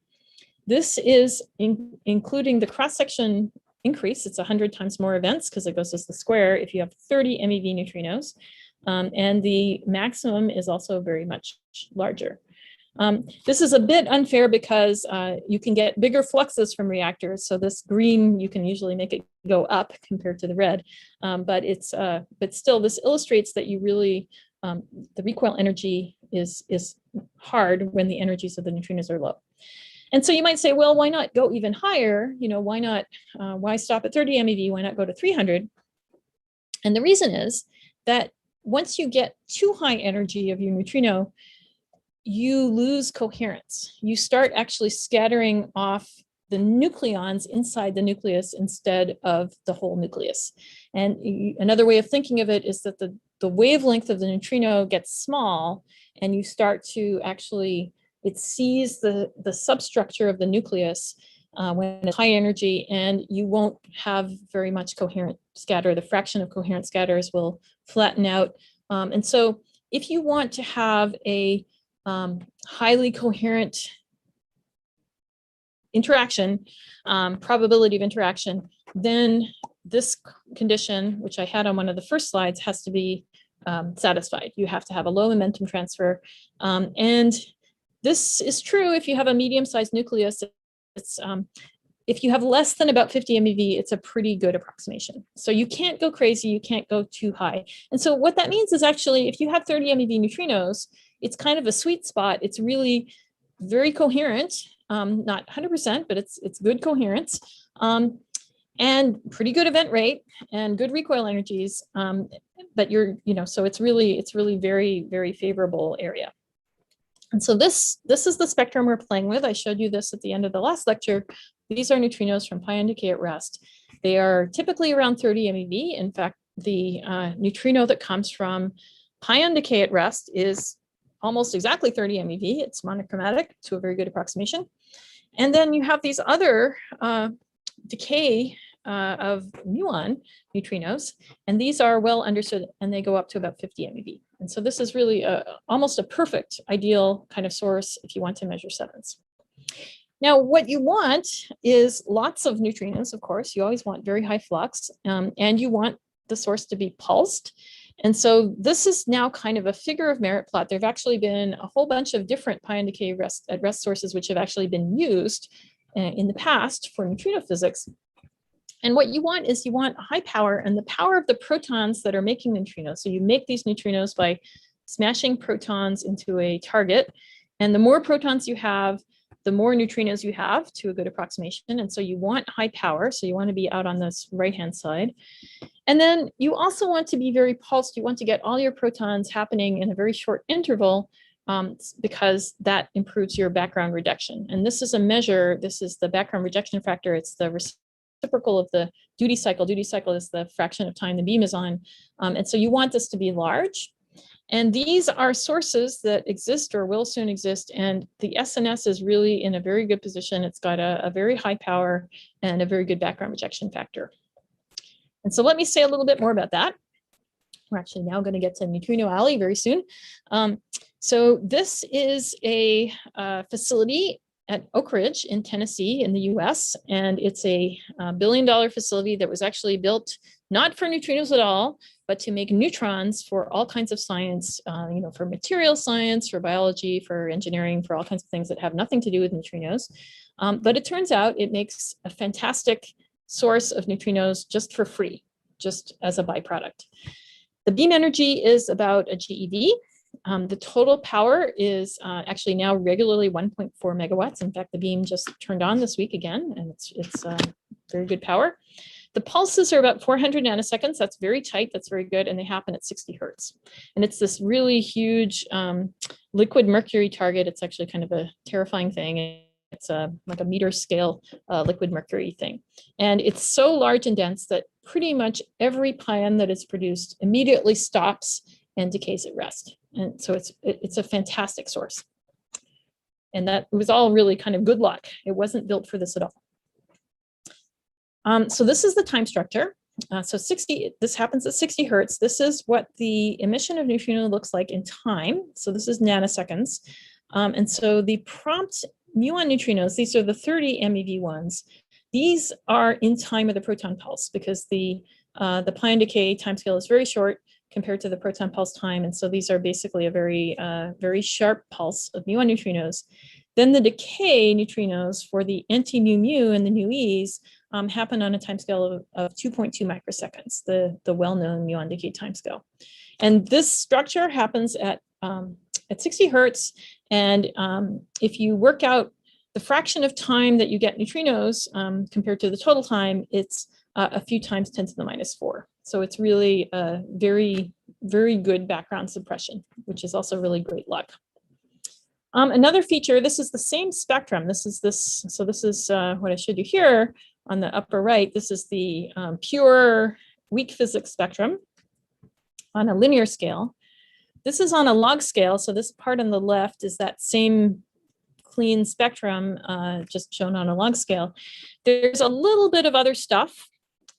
This is including the cross-section increase. It's 100 times more events because it goes as the square if you have 30 MeV neutrinos. And the maximum is also very much larger. This is a bit unfair because you can get bigger fluxes from reactors. So this green, you can usually make it go up compared to the red. But still, this illustrates that you really, the recoil energy is hard when the energies of the neutrinos are low. And so you might say, well, why not go even higher? Why stop at 30 MeV? Why not go to 300? And the reason is that once you get too high energy of your neutrino, you lose coherence. You start actually scattering off the nucleons inside the nucleus instead of the whole nucleus. And another way of thinking of it is that the wavelength of the neutrino gets small, and you start to actually, it sees the substructure of the nucleus when it's high energy, and you won't have very much coherent scatter. The fraction of coherent scatters will flatten out. And so if you want to have a highly coherent interaction, probability of interaction, then this condition, which I had on one of the first slides, has to be satisfied. You have to have a low momentum transfer. And this is true if you have a medium-sized nucleus. It's if you have less than about 50 MeV, it's a pretty good approximation. So you can't go crazy, you can't go too high. And so what that means is actually, if you have 30 MeV neutrinos, it's kind of a sweet spot. It's really very coherent, not 100%, but it's good coherence, and pretty good event rate and good recoil energies. But so it's really very, very favorable area. And so this is the spectrum we're playing with. I showed you this at the end of the last lecture. These are neutrinos from pion decay at rest. They are typically around 30 MeV. In fact, the neutrino that comes from pion decay at rest is almost exactly 30 MeV. It's monochromatic to a very good approximation. And then you have these other decay of muon neutrinos, and these are well understood, and they go up to about 50 MeV. And so this is really almost a perfect ideal kind of source if you want to measure sevens. Now, what you want is lots of neutrinos, of course. You always want very high flux, and you want the source to be pulsed. And so this is now kind of a figure of merit plot. There have actually been a whole bunch of different pion decay at rest sources which have actually been used in the past for neutrino physics. And what you want is you want high power and the power of the protons that are making neutrinos. So you make these neutrinos by smashing protons into a target. And the more protons you have, the more neutrinos you have to a good approximation. And so you want high power. So you want to be out on this right-hand side. And then you also want to be very pulsed. You want to get all your protons happening in a very short interval because that improves your background rejection. And this is a measure, this is the background rejection factor. It's the reciprocal of the duty cycle. Duty cycle is the fraction of time the beam is on. And so you want this to be large. And these are sources that exist or will soon exist. And the SNS is really in a very good position. It's got a very high power and a very good background rejection factor. And so let me say a little bit more about that. We're actually now going to get to Neutrino Alley very soon. So this is a facility at Oak Ridge in Tennessee in the US, and it's a $1 billion facility that was actually built not for neutrinos at all, but to make neutrons for all kinds of science, for material science, for biology, for engineering, for all kinds of things that have nothing to do with neutrinos. But it turns out it makes a fantastic source of neutrinos just for free, just as a byproduct. The beam energy is about a GeV. The total power is actually now regularly 1.4 megawatts. In fact, the beam just turned on this week again, and it's very good power. The pulses are about 400 nanoseconds. That's very tight. That's very good. And they happen at 60 hertz. And it's this really huge liquid mercury target. It's actually kind of a terrifying thing. It's like a meter scale liquid mercury thing. And it's so large and dense that pretty much every pion that is produced immediately stops and decays at rest. And so it's a fantastic source. And that was all really kind of good luck. It wasn't built for this at all. So this is the time structure. So this happens at 60 hertz. This is what the emission of neutrino looks like in time. So this is nanoseconds. And so the prompt muon neutrinos, these are the 30 MeV ones. These are in time of the proton pulse because the pion decay timescale is very short compared to the proton pulse time. And so these are basically a very sharp pulse of muon neutrinos. Then the decay neutrinos for the anti-mu and the nu-e's happen on a timescale of 2.2 microseconds, the well-known muon decay timescale. And this structure happens at 60 hertz. And if you work out the fraction of time that you get neutrinos compared to the total time, it's a few times 10 to the minus 4. So it's really a very, very good background suppression, which is also really great luck. Another feature, this is the same spectrum. So this is what I showed you here on the upper right. This is the pure weak physics spectrum on a linear scale. This is on a log scale. So this part on the left is that same clean spectrum just shown on a log scale. There's a little bit of other stuff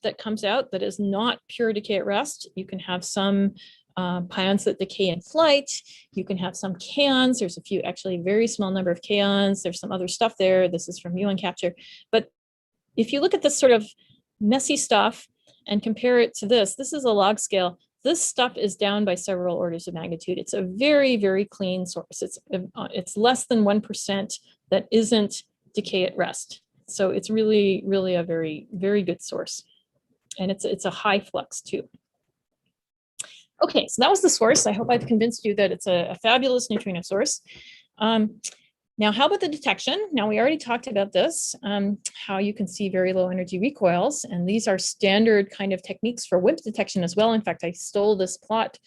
that comes out that is not pure decay at rest. You can have some pions that decay in flight. You can have some kaons. There's a few, actually very small number of kaons. There's some other stuff there. This is from muon capture. But if you look at this sort of messy stuff and compare it to this is a log scale. This stuff is down by several orders of magnitude. It's a very, very clean source. It's less than 1% that isn't decay at rest. So it's really, really a very, very good source. And it's a high flux too. Okay, so that was the source. I hope I've convinced you that it's a fabulous neutrino source. Now, how about the detection? Now, we already talked about this, how you can see very low energy recoils. And these are standard kind of techniques for WIMP detection as well. In fact, I stole this plot,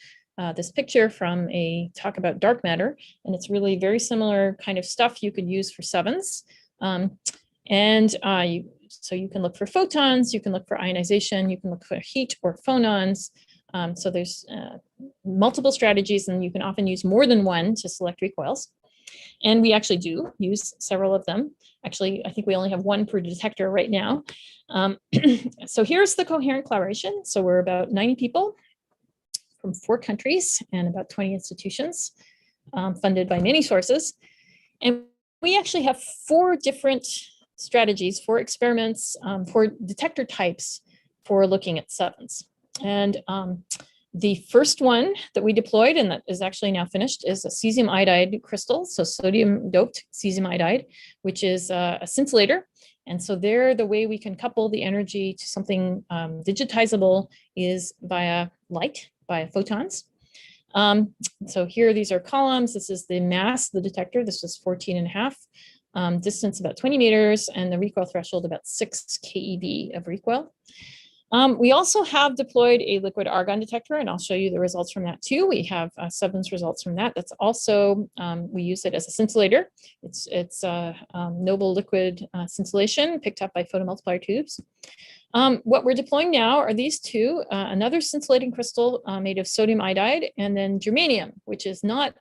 this picture from a talk about dark matter. And it's really very similar kind of stuff you could use for sevens. So you can look for photons, you can look for ionization, you can look for heat or phonons. So there's multiple strategies, and you can often use more than one to select recoils. And we actually do use several of them. Actually, I think we only have one per detector right now. So here's the coherent collaboration. So we're about 90 people from 4 countries and about 20 institutions, funded by many sources. And we actually have 4 different strategies, 4 experiments, 4 detector types for looking at sevens. And the first one that we deployed, and that is actually now finished, is a cesium iodide crystal, so sodium doped cesium iodide, which is a scintillator. And so there, the way we can couple the energy to something digitizable is via light, via photons. So here, these are columns. This is the mass of the detector. This is 14.5, distance about 20 meters, and the recoil threshold about 6 keV of recoil. We also have deployed a liquid argon detector, and I'll show you the results from that too. We have substance results from that. That's also, we use it as a scintillator. It's a noble liquid scintillation picked up by photomultiplier tubes. What we're deploying now are these two, another scintillating crystal made of sodium iodide, and then germanium, which is not,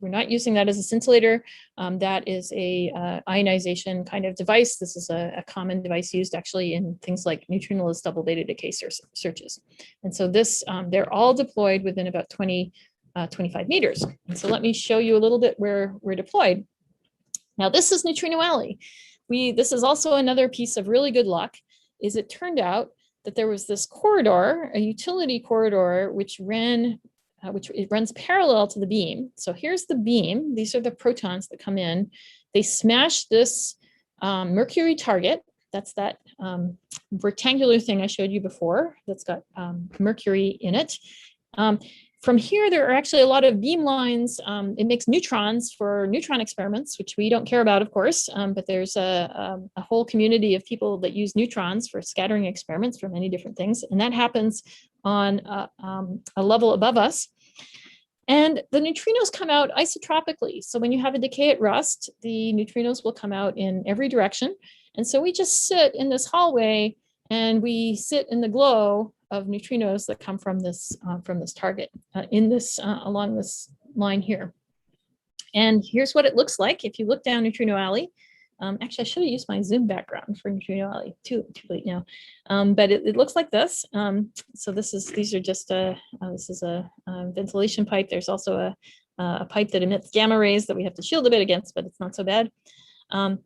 we're not using that as a scintillator. That is a ionization kind of device. This is a common device used actually in things like neutrinoless double beta decay searches. And so this, they're all deployed within about 25 meters. And so let me show you a little bit where we're deployed. Now this is Neutrino Alley. This is also another piece of really good luck, is it turned out that there was this corridor, a utility corridor, which ran, it runs parallel to the beam. So here's the beam. These are the protons that come in. They smash this mercury target. That's that rectangular thing I showed you before that's got mercury in it. From here, there are actually a lot of beam lines. It makes neutrons for neutron experiments, which we don't care about, of course, but there's a whole community of people that use neutrons for scattering experiments for many different things. And that happens on a level above us. And the neutrinos come out isotropically. So when you have a decay at rust, the neutrinos will come out in every direction. And so we just sit in this hallway and we sit in the glow of neutrinos that come from this target along this line here. And here's what it looks like if you look down Neutrino Alley. Actually, I should have used my Zoom background for Neutrino Alley. Too late now. But it looks like this. So these are just this is a ventilation pipe. There's also a pipe that emits gamma rays that we have to shield a bit against, but it's not so bad. And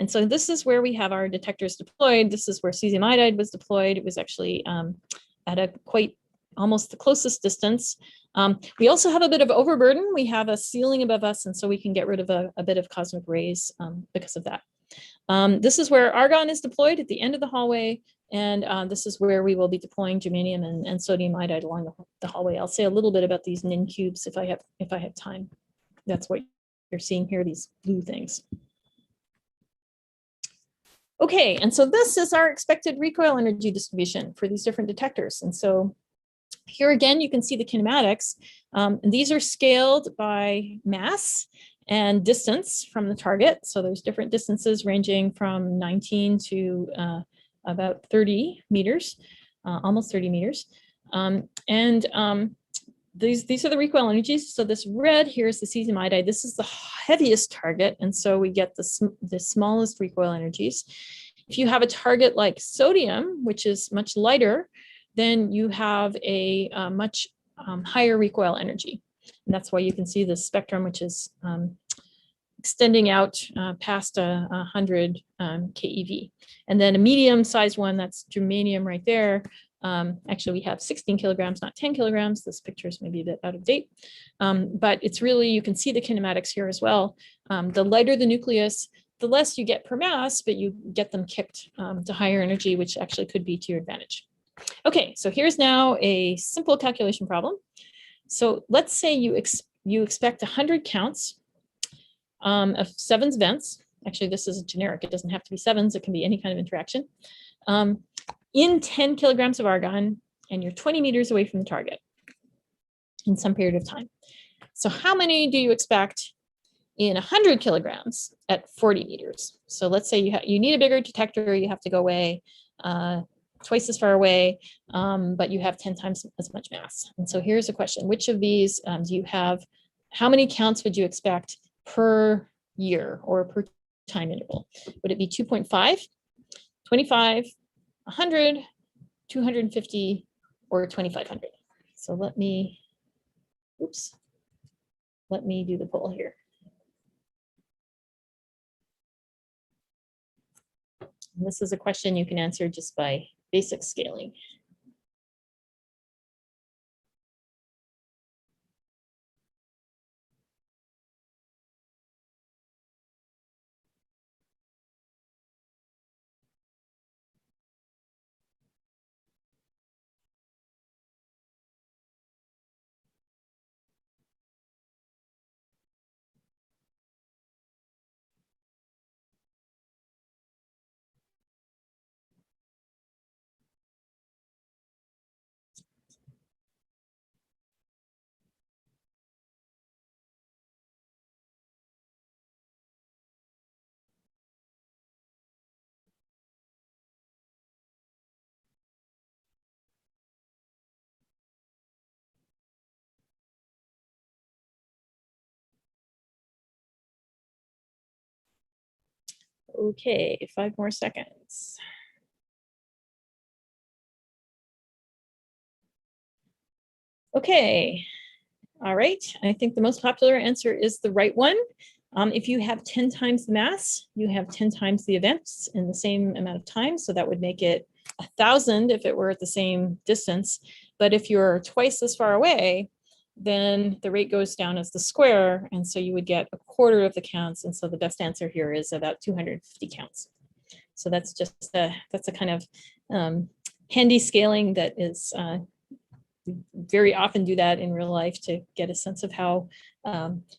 so this is where we have our detectors deployed. This is where cesium iodide was deployed. It was actually at a quite almost the closest distance. We also have a bit of overburden. We have a ceiling above us, and so we can get rid of a bit of cosmic rays because of that. This is where argon is deployed at the end of the hallway, and this is where we will be deploying germanium and sodium iodide along the hallway. I'll say a little bit about these nin cubes if I have time. That's what you're seeing here, these blue things. Okay, and so this is our expected recoil energy distribution for these different detectors. And so here again, you can see the kinematics. And these are scaled by mass and distance from the target. So there's different distances ranging from 19 to about 30 meters, almost 30 meters. These are the recoil energies. So this red here is the cesium iodide. This is the heaviest target. And so we get the smallest recoil energies. If you have a target like sodium, which is much lighter, then you have a much higher recoil energy. And that's why you can see the spectrum, which is extending out past 100 keV. And then a medium-sized one, that's germanium right there. Actually, we have 16 kilograms, not 10 kilograms. This picture is maybe a bit out of date. But it's really, you can see the kinematics here as well. The lighter the nucleus, the less you get per mass, but you get them kicked to higher energy, which actually could be to your advantage. Okay, so here's now a simple calculation problem. So let's say you expect 100 counts of sevens vents. Actually, this is generic. It doesn't have to be sevens. It can be any kind of interaction. In 10 kilograms of argon, and you're 20 meters away from the target in some period of time. So how many do you expect in 100 kilograms at 40 meters? So let's say you need a bigger detector. You have to go away twice as far away, but you have 10 times as much mass. And so here's a question. Which of these do you have? How many counts would you expect per year or per time interval? Would it be 2.5, 25, 100, 250, or 2,500? So let me do the poll here. And this is a question you can answer just by basic scaling. Okay, 5 more seconds. Okay, all right. I think the most popular answer is the right one. If you have 10 times the mass, you have 10 times the events in the same amount of time. So that would make it 1,000 if it were at the same distance. But if you're twice as far away, then the rate goes down as the square. And so you would get a quarter of the counts. And so the best answer here is about 250 counts. So that's just that's a kind of handy scaling that is we very often do that in real life to get a sense of how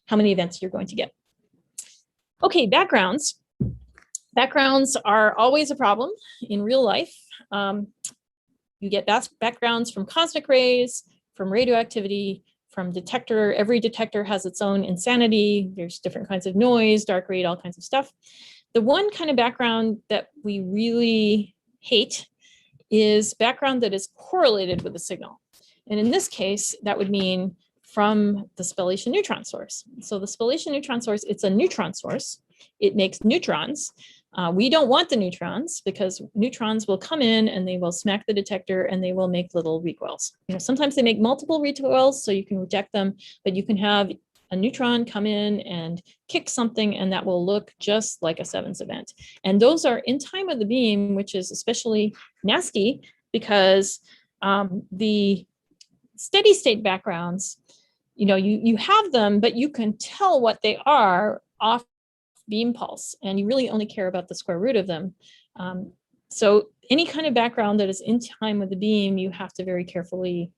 many events you're going to get. Okay, backgrounds. Backgrounds are always a problem in real life. You get backgrounds from cosmic rays, from radioactivity, from detector. Every detector has its own insanity. There's different kinds of noise, dark rate, all kinds of stuff. The one kind of background that we really hate is background that is correlated with the signal. And in this case, that would mean from the spallation neutron source. So the spallation neutron source, it's a neutron source. It makes neutrons. We don't want the neutrons because neutrons will come in and they will smack the detector and they will make little recoils. You know, sometimes they make multiple recoils so you can reject them, but you can have a neutron come in and kick something and that will look just like a Sevens event. And those are in time of the beam, which is especially nasty because the steady state backgrounds, you know, you have them, but you can tell what they are off beam pulse, and you really only care about the square root of them. So any kind of background that is in time with the beam, you have to very carefully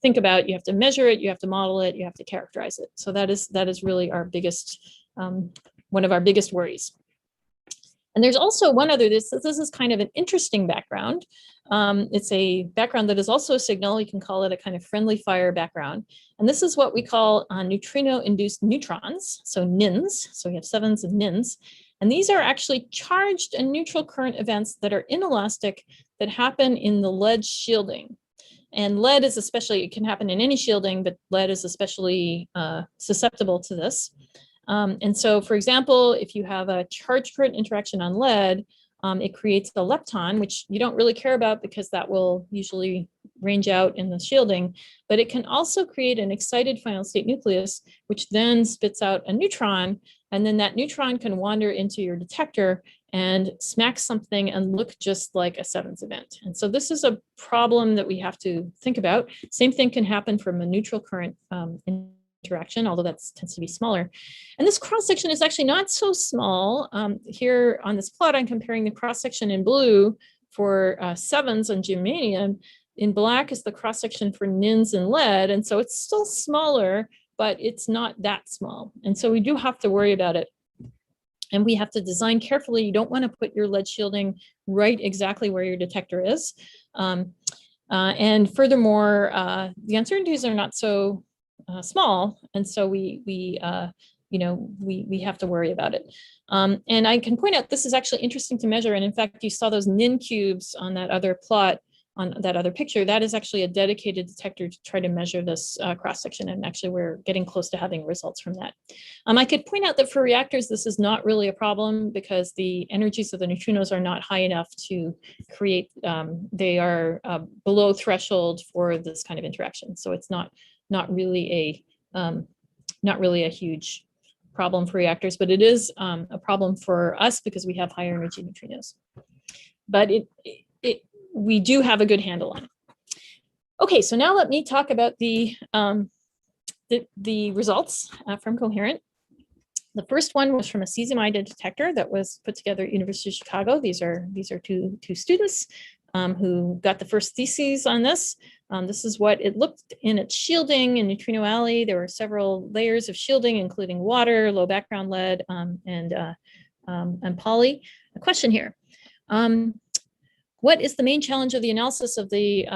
think about. You have to measure it, you have to model it, you have to characterize it. So that is really our biggest, one of our biggest worries. And there's also one other, this is kind of an interesting background. It's a background that is also a signal. You can call it a kind of friendly fire background. And this is what we call neutrino-induced neutrons, so NINs. So we have sevens and NINs. And these are actually charged and neutral current events that are inelastic that happen in the lead shielding. And lead is especially, it can happen in any shielding, but lead is especially susceptible to this. And so, for example, if you have a charge current interaction on lead, it creates a lepton, which you don't really care about because that will usually range out in the shielding, but it can also create an excited final state nucleus, which then spits out a neutron, and then that neutron can wander into your detector and smack something and look just like a Sevens event. And so this is a problem that we have to think about. Same thing can happen from a neutral current interaction, although that tends to be smaller. And this cross-section is actually not so small. Here on this plot, I'm comparing the cross-section in blue for sevens on germanium. In black is the cross-section for NINs and lead. And so it's still smaller, but it's not that small. And so we do have to worry about it. And we have to design carefully. You don't want to put your lead shielding right exactly where your detector is. And furthermore, the uncertainties are not so small, and so we have to worry about it. And I can point out this is actually interesting to measure. And in fact, you saw those NIN cubes on that other plot, on that other picture. That is actually a dedicated detector to try to measure this cross section. And actually, we're getting close to having results from that. I could point out that for reactors, this is not really a problem because the energies of the neutrinos are not high enough to create. They are below threshold for this kind of interaction. So it's not really a huge problem for reactors, but it is a problem for us because we have higher energy neutrinos. But we do have a good handle on it. Okay, so now let me talk about the results from Coherent. The first one was from a cesium-iodide detector that was put together at University of Chicago. These are two students who got the first theses on this. This is what it looked in its shielding in Neutrino Alley. There were several layers of shielding, including water, low background lead, and poly. A question here. What is the main challenge of the analysis of the,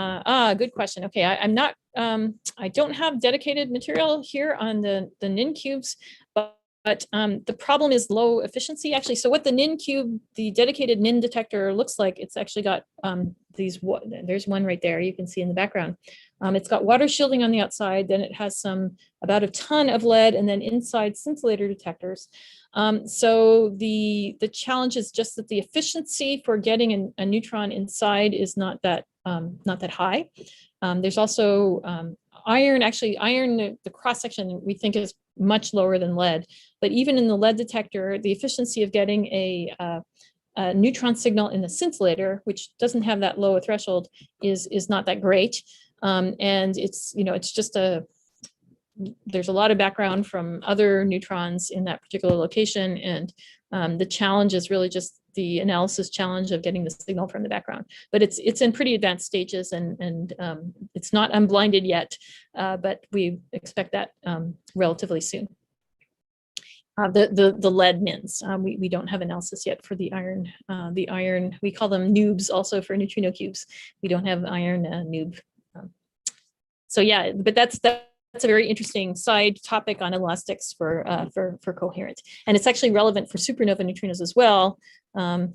good question. Okay, I don't have dedicated material here on the NIN cubes, but the problem is low efficiency actually. So what the NIN cube, the dedicated NIN detector looks like, it's actually got there's one right there you can see in the background. It's got water shielding on the outside, then it has about a ton of lead, and then inside scintillator detectors. So the challenge is just that the efficiency for getting a neutron inside is not that high. There's also iron. Actually, iron, the cross section we think is much lower than lead, but even in the lead detector, the efficiency of getting a neutron signal in the scintillator, which doesn't have that low a threshold, is not that great. And it's just there's a lot of background from other neutrons in that particular location, and the challenge is really just the analysis challenge of getting the signal from the background. But it's in pretty advanced stages, and it's not unblinded yet, but we expect that relatively soon. The lead mins, we don't have analysis yet for the iron. We call them noobs also for neutrino cubes. We don't have iron noob. So yeah, but that's a very interesting side topic on elastics for coherent, and it's actually relevant for supernova neutrinos as well. I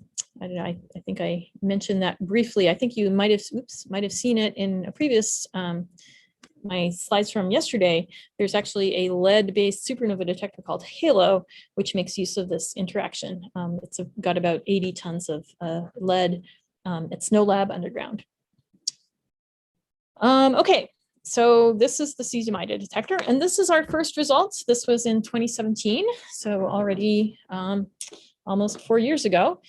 think I mentioned that briefly. I think you might have seen it in a previous my slides from yesterday. There's actually a lead-based supernova detector called HALO, which makes use of this interaction. It's got about 80 tons of lead at Snow Lab underground. Okay. So this is the cesiumide detector, and this is our first results. This was in 2017, so already almost 4 years ago.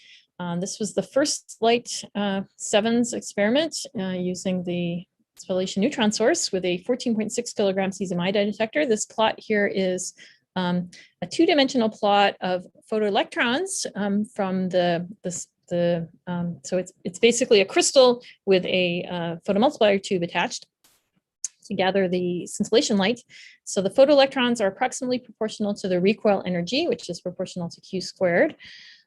This was the first Light 7's experiment using the spallation neutron source with a 14.6 kilogram cesiumide detector. This plot here is a two-dimensional plot of photoelectrons from so it's basically a crystal with a photomultiplier tube attached to gather the scintillation light. So the photoelectrons are approximately proportional to the recoil energy, which is proportional to Q squared.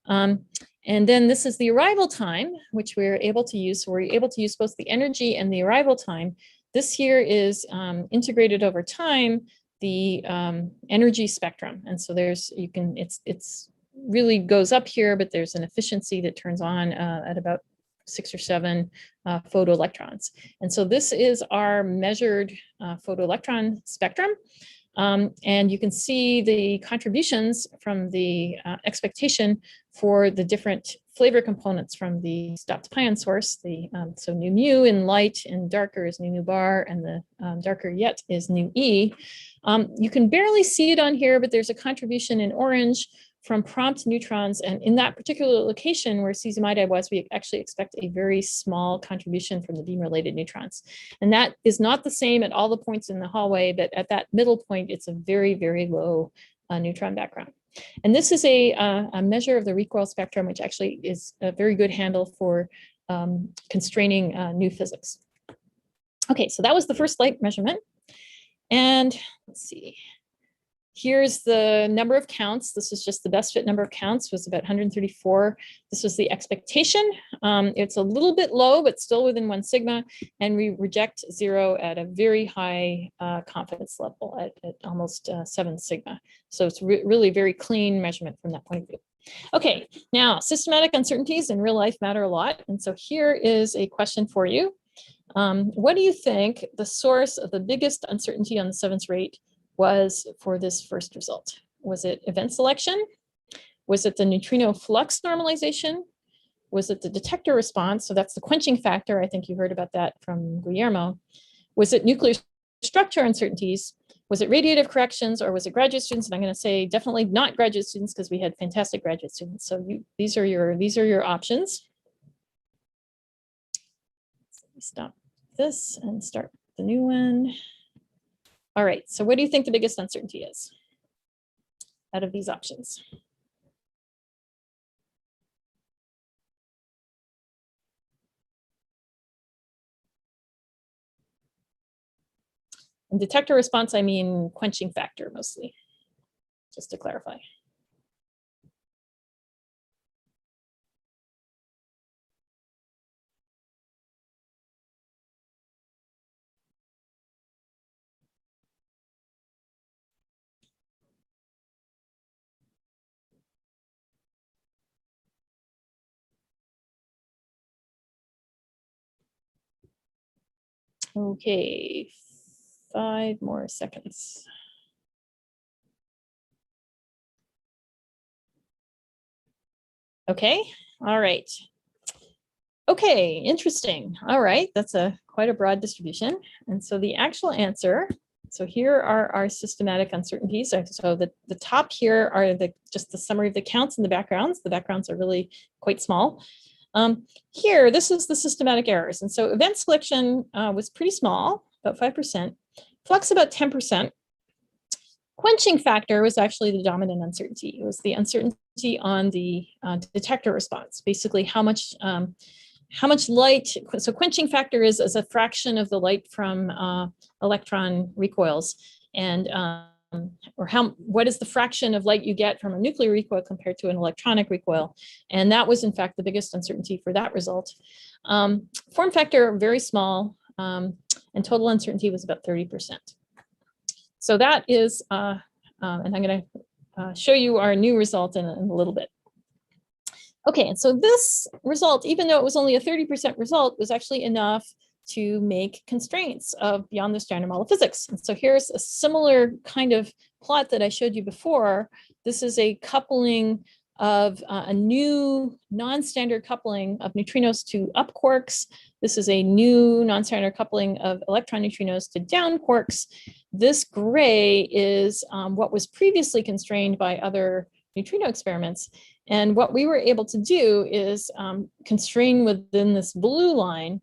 And then this is the arrival time, which we're able to use. So we're able to use both the energy and the arrival time. This here is integrated over time, the energy spectrum. And so it's really goes up here, but there's an efficiency that turns on at about 6 or 7 photoelectrons. And so this is our measured photoelectron spectrum. And you can see the contributions from the expectation for the different flavor components from the stopped pion source. So nu mu in light and darker is nu mu bar, and the darker yet is nu e. You can barely see it on here, but there's a contribution in orange from prompt neutrons, and in that particular location where cesiumide was, we actually expect a very small contribution from the beam-related neutrons. And that is not the same at all the points in the hallway, but at that middle point, it's a very, very low neutron background. And this is a measure of the recoil spectrum, which actually is a very good handle for constraining new physics. Okay, so that was the first light measurement. And let's see. Here's the number of counts. This is just the best fit number of counts, was about 134. This was the expectation. It's a little bit low, but still within 1 sigma. And we reject 0 at a very high confidence level at almost 7 sigma. So it's really very clean measurement from that point of view. Okay, now systematic uncertainties in real life matter a lot. And so here is a question for you. What do you think the source of the biggest uncertainty on the 7th rate was for this first result? Was it event selection? Was it the neutrino flux normalization? Was it the detector response? So that's the quenching factor. I think you heard about that from Guillermo. Was it nuclear structure uncertainties? Was it radiative corrections, or was it graduate students? And I'm going to say definitely not graduate students, because we had fantastic graduate students. So these are your options. So let me stop this and start the new one. All right, so what do you think the biggest uncertainty is out of these options? In detector response, I mean quenching factor mostly, just to clarify. Okay, 5 more seconds. Okay, all right. Okay, interesting. All right, that's quite a broad distribution. And so the actual answer, so here are our systematic uncertainties. So the top here are just the summary of the counts and the backgrounds. The backgrounds are really quite small. Here, this is the systematic errors. And so event selection was pretty small, about 5%. Flux about 10%. Quenching factor was actually the dominant uncertainty. It was the uncertainty on the detector response, basically how much light. So quenching factor is as a fraction of the light from electron recoils, and or what is the fraction of light you get from a nuclear recoil compared to an electronic recoil, and that was in fact the biggest uncertainty for that result. Form factor very small, and total uncertainty was about 30%. So that is, and I'm going to show you our new result in a little bit. Okay, and so this result, even though it was only a 30% result, was actually enough to make constraints of beyond the standard model physics. And so here's a similar kind of plot that I showed you before. This is a coupling of a new non-standard coupling of neutrinos to up quarks. This is a new non-standard coupling of electron neutrinos to down quarks. This gray is what was previously constrained by other neutrino experiments. And what we were able to do is constrain within this blue line,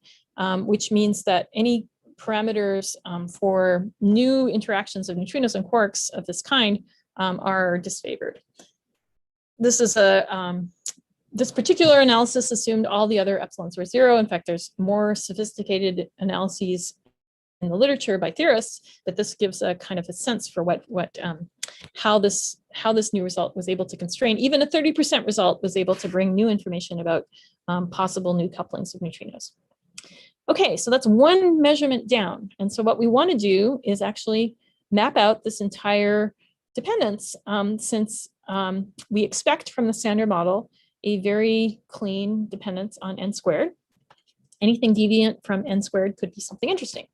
which means that any parameters for new interactions of neutrinos and quarks of this kind are disfavored. This is this particular analysis assumed all the other epsilons were 0. In fact, there's more sophisticated analyses in the literature by theorists, but this gives a kind of a sense for how this new result was able to constrain. Even a 30% result was able to bring new information about possible new couplings of neutrinos. Okay, so that's one measurement down. And so what we want to do is actually map out this entire dependence, since we expect from the standard model a very clean dependence on n squared. Anything deviant from n squared could be something interesting.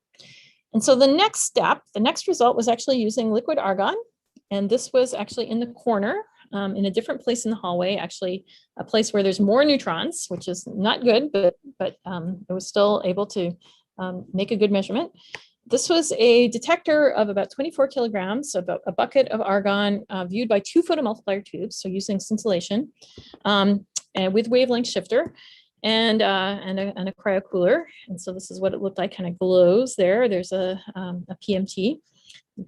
And so the next step, the next result was actually using liquid argon. And this was actually in the corner, in a different place in the hallway, actually a place where there's more neutrons, which is not good, but it was still able to make a good measurement. This was a detector of about 24 kilograms, so about a bucket of argon viewed by 2 photomultiplier tubes, so using scintillation, and with wavelength shifter. And a cryocooler. And so this is what it looked like, kind of glows there. There's a PMT.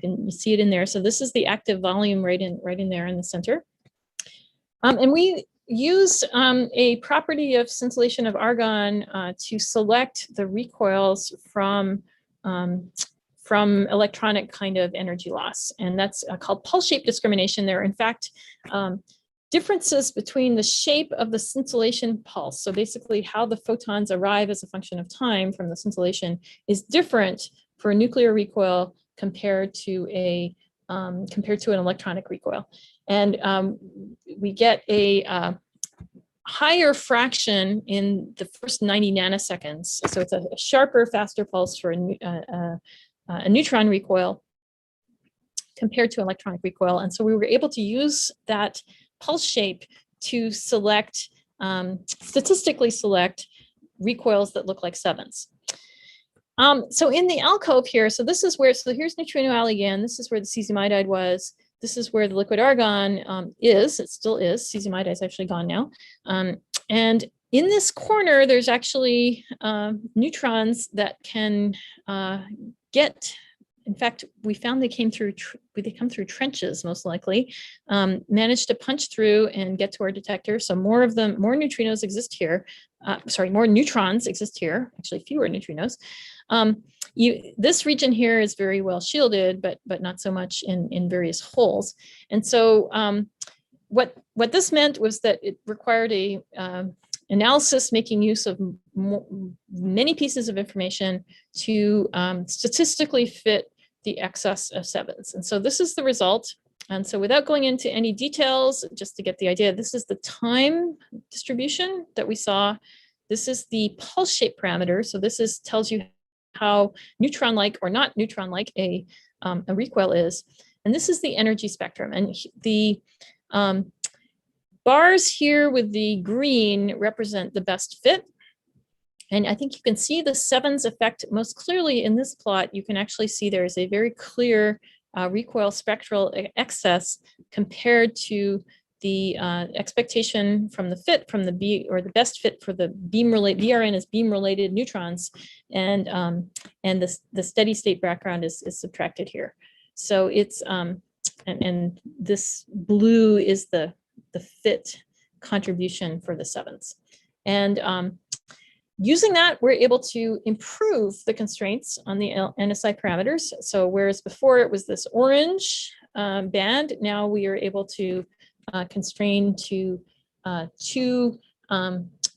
You see it in there. So this is the active volume right in there in the center. And we used a property of scintillation of argon to select the recoils from electronic kind of energy loss. And that's called pulse shape discrimination. There are, in fact, differences between the shape of the scintillation pulse. So basically how the photons arrive as a function of time from the scintillation is different for a nuclear recoil compared to an electronic recoil. And we get a higher fraction in the first 90 nanoseconds. So it's a sharper, faster pulse for a neutron recoil compared to electronic recoil. And so we were able to use that pulse shape to select, statistically select recoils that look like sevens. So in the alcove here, so this is where, so here's Neutrino Alley again. This is where the cesium iodide was. This is where the liquid argon is. It still is. Cesium iodide is actually gone now. And in this corner, there's actually neutrons that can get. In fact, we found they come through trenches, most likely, managed to punch through and get to our detector. So more of them, more neutrinos exist here. More neutrons exist here, actually fewer neutrinos. This region here is very well shielded, but not so much in various holes. And so what this meant was that it required a analysis making use of many pieces of information to statistically fit the excess of sevens. And so this is the result. And so without going into any details, just to get the idea, this is the time distribution that we saw. This is the pulse shape parameter. So this tells you how neutron-like or not neutron-like a recoil is. And this is the energy spectrum. And the bars here with the green represent the best fit. And I think you can see the sevens effect most clearly in this plot. You can actually see there is a very clear recoil spectral excess compared to the expectation from the fit from the B, or the best fit for the beam related BRN is beam related neutrons, and the steady state background is subtracted here. So it's and this blue is the fit contribution for the sevens, and using that, we're able to improve the constraints on the NSI parameters. So whereas before it was this orange band, now we are able to constrain to two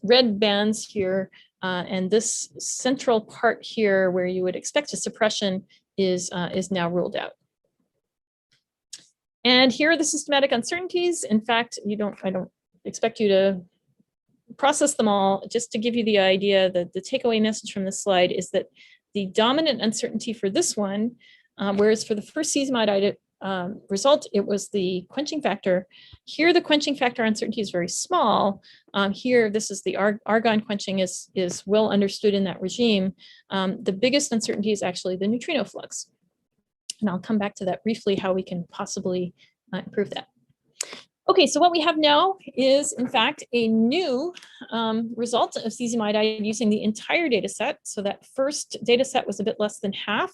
red bands here. And this central part here where you would expect a suppression is now ruled out. And here are the systematic uncertainties. In fact, I don't expect you to process them all. Just to give you the idea, that the takeaway message from this slide is that the dominant uncertainty for this one, whereas for the first season-wide result, it was the quenching factor. Here, the quenching factor uncertainty is very small. Here, this is the argon quenching is well understood in that regime. The biggest uncertainty is actually the neutrino flux. And I'll come back to that briefly, how we can possibly improve that. Okay, so what we have now is, in fact, a new result of cesium iodide using the entire data set. So that first data set was a bit less than half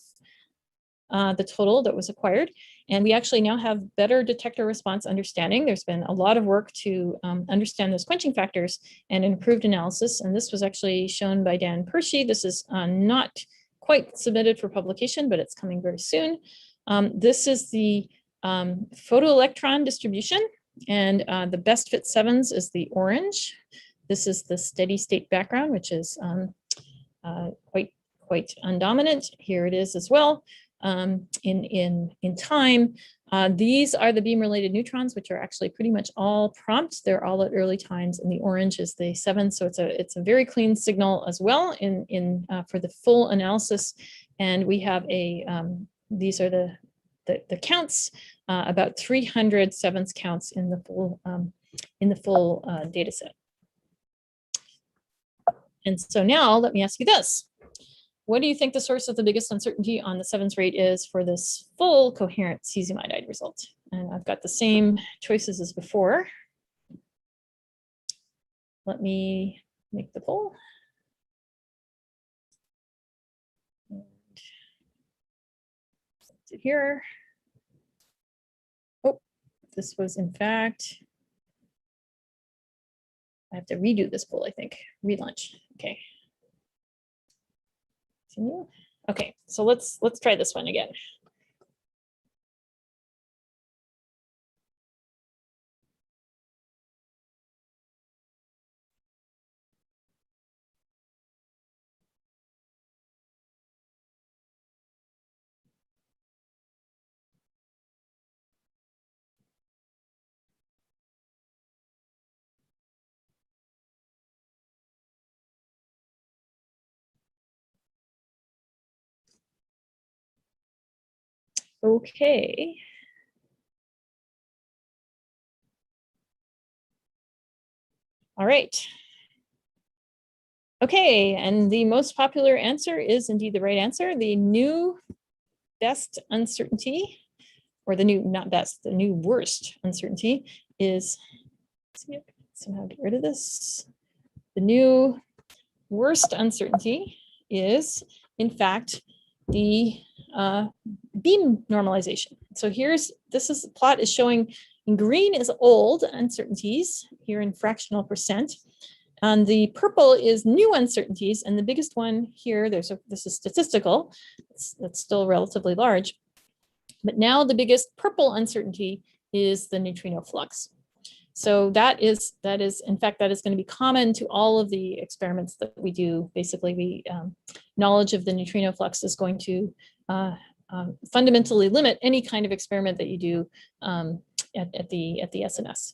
the total that was acquired. And we actually now have better detector response understanding. There's been a lot of work to understand those quenching factors and improved analysis. And this was actually shown by Dan Pershey. This is not quite submitted for publication, but it's coming very soon. This is the photoelectron distribution. And the best fit sevens is the orange. This is the steady state background, which is quite undominant. Here it is as well. In time, these are the beam related neutrons, which are actually pretty much all prompt. They're all at early times, and the orange is the 7. So it's a very clean signal as well for the full analysis. And we have these are the counts, about 300 sevens counts in the full data set. And so now let me ask you this. What do you think the source of the biggest uncertainty on the sevens rate is for this full coherent cesium iodide result? And I've got the same choices as before. Let me make the poll. And set it here. Oh, this was in fact, I have to redo this poll, I think. Relaunch. Okay. Continue. Okay, so let's try this one again. Okay. All right. Okay, and the most popular answer is indeed the right answer. The new best uncertainty, or the new, not best, the new worst uncertainty is, let's see if I can somehow get rid of this. The new worst uncertainty is, in fact, the beam normalization. So this plot is showing in green is old uncertainties here in fractional percent. And the purple is new uncertainties. And the biggest one here, this is statistical, that's still relatively large. But now the biggest purple uncertainty is the neutrino flux. So that is, in fact, that is going to be common to all of the experiments that we do. Basically, knowledge of the neutrino flux is going to fundamentally limit any kind of experiment that you do at the SNS.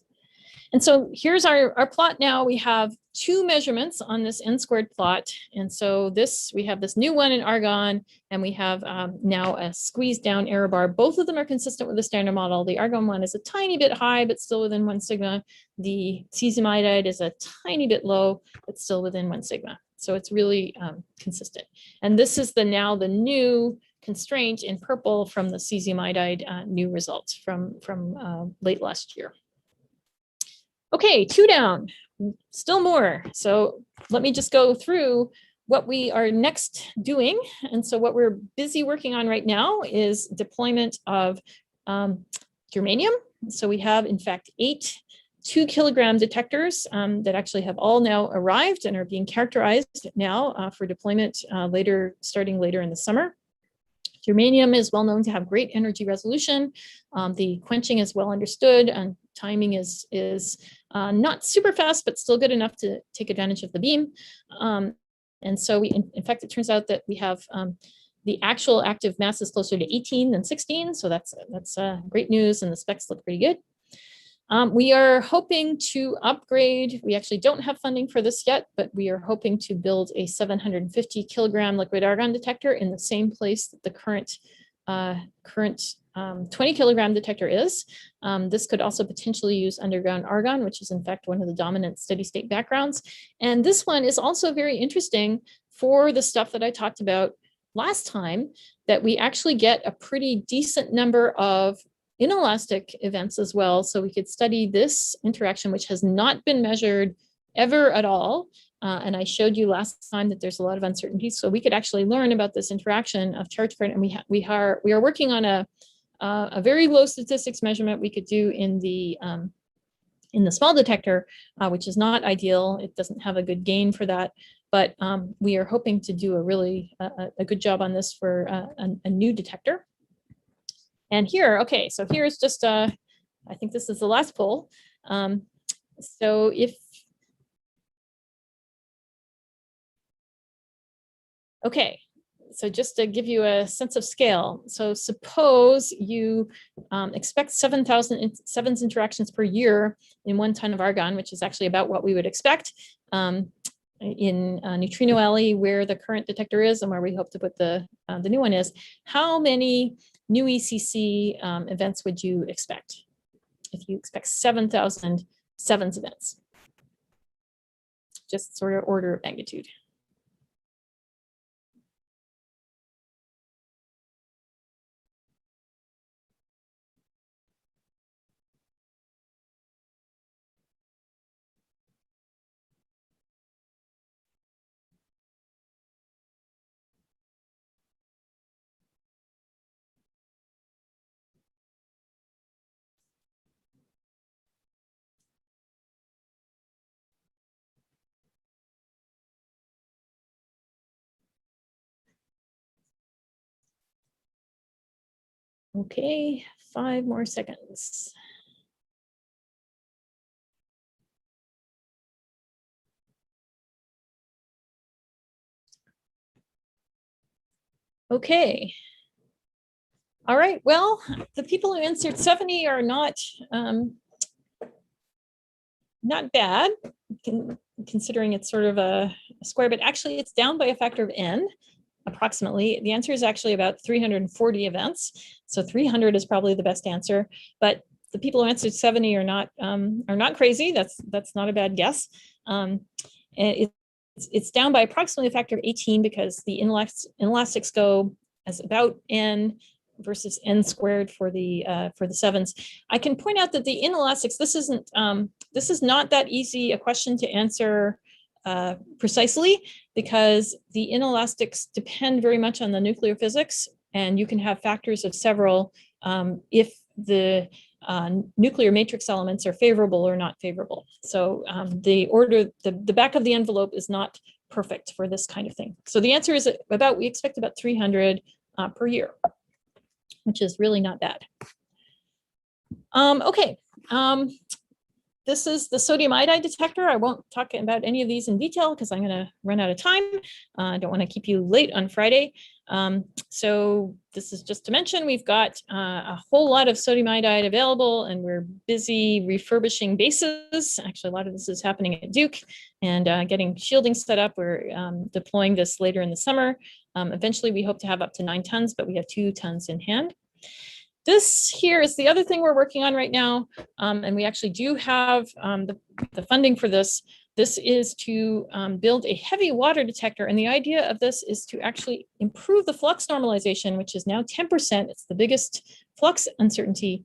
And so here's our plot now. We have two measurements on this n² plot. And so we have this new one in argon, and we have now a squeezed down error bar. Both of them are consistent with the standard model. The argon one is a tiny bit high, but still within 1 sigma. The cesium iodide is a tiny bit low, but still within 1 sigma. So it's really consistent. And this is now the new constraint in purple from the cesium iodide new results from late last year. Okay, 2 down, still more. So let me just go through what we are next doing. And so what we're busy working on right now is deployment of germanium. So we have, in fact, 8 2-kilogram detectors that actually have all now arrived and are being characterized now for deployment starting later in the summer. Germanium is well known to have great energy resolution. The quenching is well understood, and timing is not super fast, but still good enough to take advantage of the beam. And so in fact, it turns out that we have the actual active mass is closer to 18 than 16. So that's great news, and the specs look pretty good. We are hoping to upgrade. We actually don't have funding for this yet, but we are hoping to build a 750 kilogram liquid argon detector in the same place that the current 20 kilogram detector is. This could also potentially use underground argon, which is in fact one of the dominant steady state backgrounds. And this one is also very interesting for the stuff that I talked about last time, that we actually get a pretty decent number of inelastic events as well. So we could study this interaction, which has not been measured ever at all. And I showed you last time that there's a lot of uncertainty. So we could actually learn about this interaction of charge current. And we are working on a very low statistics measurement we could do in the small detector, which is not ideal. It doesn't have a good gain for that. But we are hoping to do a really a good job on this for a new detector. And here, okay, so here's just, I think this is the last poll. So okay, so just to give you a sense of scale. So suppose you expect 7,000 sevens interactions per year in 1 ton of argon, which is actually about what we would expect in Neutrino Alley, where the current detector is and where we hope to put the new one is. How many new ECC events would you expect if you expect 7,000 sevens events? Just sort of order of magnitude. Okay, 5 more seconds. Okay. All right, well, the people who answered 70 are not bad, considering it's sort of a square, but actually it's down by a factor of n. Approximately. The answer is actually about 340 events. So 300 is probably the best answer, but the people who answered 70 are not crazy. That's not a bad guess. It's down by approximately a factor of 18 because the inelastics go as about n versus n squared for the sevens. I can point out that the inelastics, this is not that easy a question to answer precisely, because the inelastics depend very much on the nuclear physics, and you can have factors of several if the nuclear matrix elements are favorable or not favorable. So the back of the envelope is not perfect for this kind of thing. So the answer is we expect about 300 per year, which is really not bad. Okay. this is the sodium iodide detector. I won't talk about any of these in detail because I'm going to run out of time. I don't want to keep you late on Friday. So this is just to mention, we've got a whole lot of sodium iodide available, and we're busy refurbishing bases. Actually, a lot of this is happening at Duke, and getting shielding set up. We're deploying this later in the summer. Eventually, we hope to have up to 9 tons, but we have 2 tons in hand. This here is the other thing we're working on right now, and we actually do have the funding for this. This is to build a heavy water detector, and the idea of this is to actually improve the flux normalization, which is now 10%. It's the biggest flux uncertainty.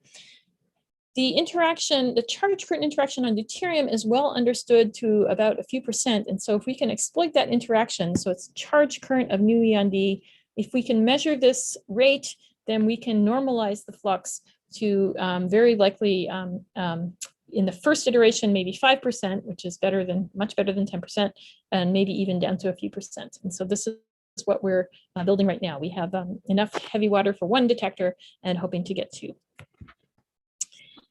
The interaction, the charge current interaction on deuterium is well understood to about a few percent, and so if we can exploit that interaction, so it's charge current of nu eon d, if we can measure this rate, then we can normalize the flux to very likely in the first iteration, maybe 5%, which is much better than 10%, and maybe even down to a few percent. And so this is what we're building right now. We have enough heavy water for 1 detector and hoping to get 2.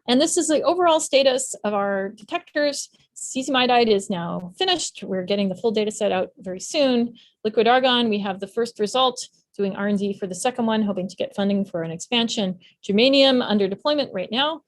And this is the overall status of our detectors. Cesium iodide is now finished. We're getting the full data set out very soon. Liquid argon, we have the first result, doing R&D for the second one, hoping to get funding for an expansion. Germanium under deployment right now.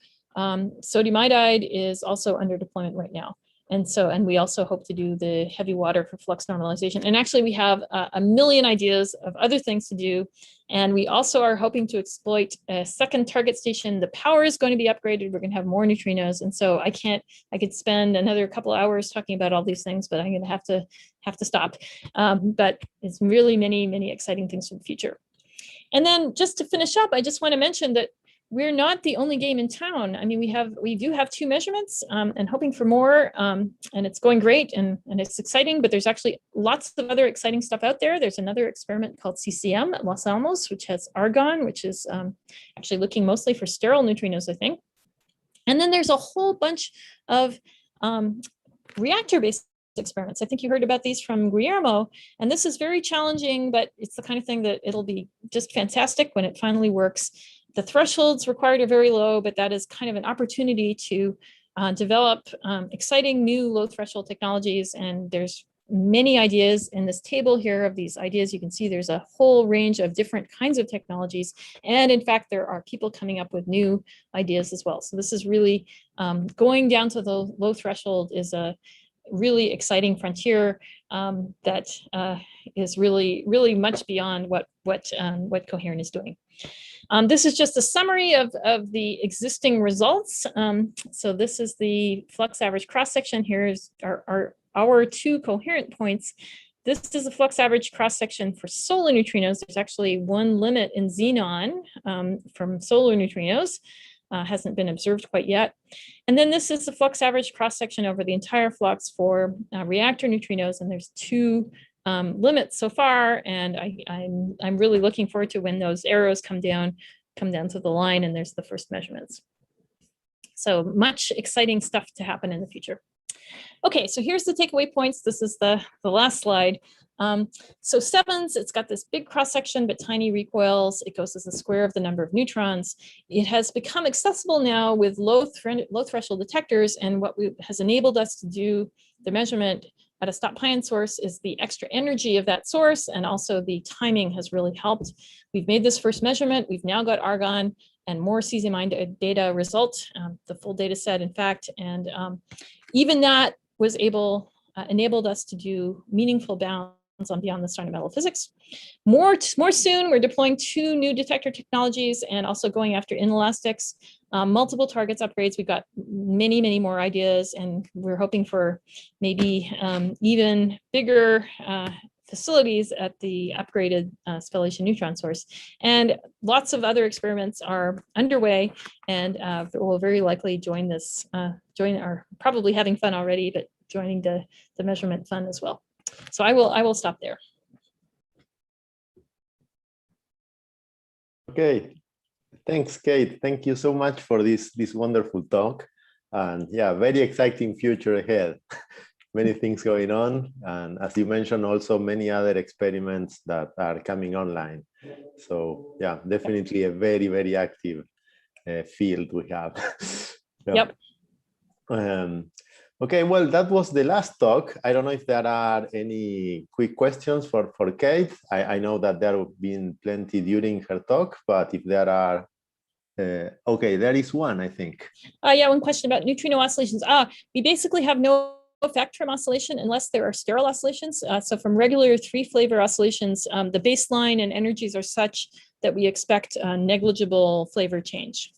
Sodium iodide is also under deployment right now. And we also hope to do the heavy water for flux normalization. And actually we have a million ideas of other things to do. And we also are hoping to exploit a second target station. The power is going to be upgraded. We're going to have more neutrinos. And so I could spend another couple hours talking about all these things, but I'm going to have to stop. But it's really many, many exciting things for the future. And then just to finish up, I just want to mention that we're not the only game in town. I mean, we do have 2 measurements and hoping for more, and it's going great and it's exciting, but there's actually lots of other exciting stuff out there. There's another experiment called CCM at Los Alamos, which has argon, which is actually looking mostly for sterile neutrinos, I think. And then there's a whole bunch of reactor-based experiments. I think you heard about these from Guillermo, and this is very challenging, but it's the kind of thing that it'll be just fantastic when it finally works. The thresholds required are very low, but that is kind of an opportunity to develop exciting new low threshold technologies. And there's many ideas in this table here of these ideas. You can see there's a whole range of different kinds of technologies. And in fact, there are people coming up with new ideas as well. So this is really going down to the low threshold is a really exciting frontier that is really, really much beyond what Coherent is doing. This is just a summary of the existing results. So this is the flux average cross-section. Here is our 2 coherent points. This is a flux average cross-section for solar neutrinos. There's actually 1 limit in xenon from solar neutrinos. Hasn't been observed quite yet. And then this is the flux average cross-section over the entire flux for reactor neutrinos, and there's 2 limits so far, and I'm really looking forward to when those arrows come down to the line and there's the first measurements. So much exciting stuff to happen in the future. Okay, so here's the takeaway points. This is the last slide. So sevens, it's got this big cross section but tiny recoils. It goes as the square of the number of neutrons. It has become accessible now with low threshold detectors, and what has enabled us to do the measurement at a stop pion source is the extra energy of that source, and also the timing has really helped. We've made this first measurement. We've now got argon and more cesium data result, the full data set, in fact, and even that was enabled us to do meaningful bounds on beyond the starting metal physics. More soon, we're deploying 2 new detector technologies and also going after ineelastics, multiple targets upgrades. We've got many, many more ideas, and we're hoping for maybe even bigger facilities at the upgraded spallation neutron source. And lots of other experiments are underway, and will very likely join this, are probably having fun already, but joining the measurement fun as well. So I will stop there. Okay, thanks, Kate. Thank you so much for this wonderful talk. And yeah, very exciting future ahead. Many things going on. And as you mentioned, also many other experiments that are coming online. So yeah, definitely a very, very active field we have. Yep. Okay, well, that was the last talk. I don't know if there are any quick questions for Kate. I know that there have been plenty during her talk, but if there are, okay, there is one, I think. Yeah, one question about neutrino oscillations. We basically have no effect from oscillation unless there are sterile oscillations. So from regular 3-flavor oscillations, the baseline and energies are such that we expect negligible flavor change.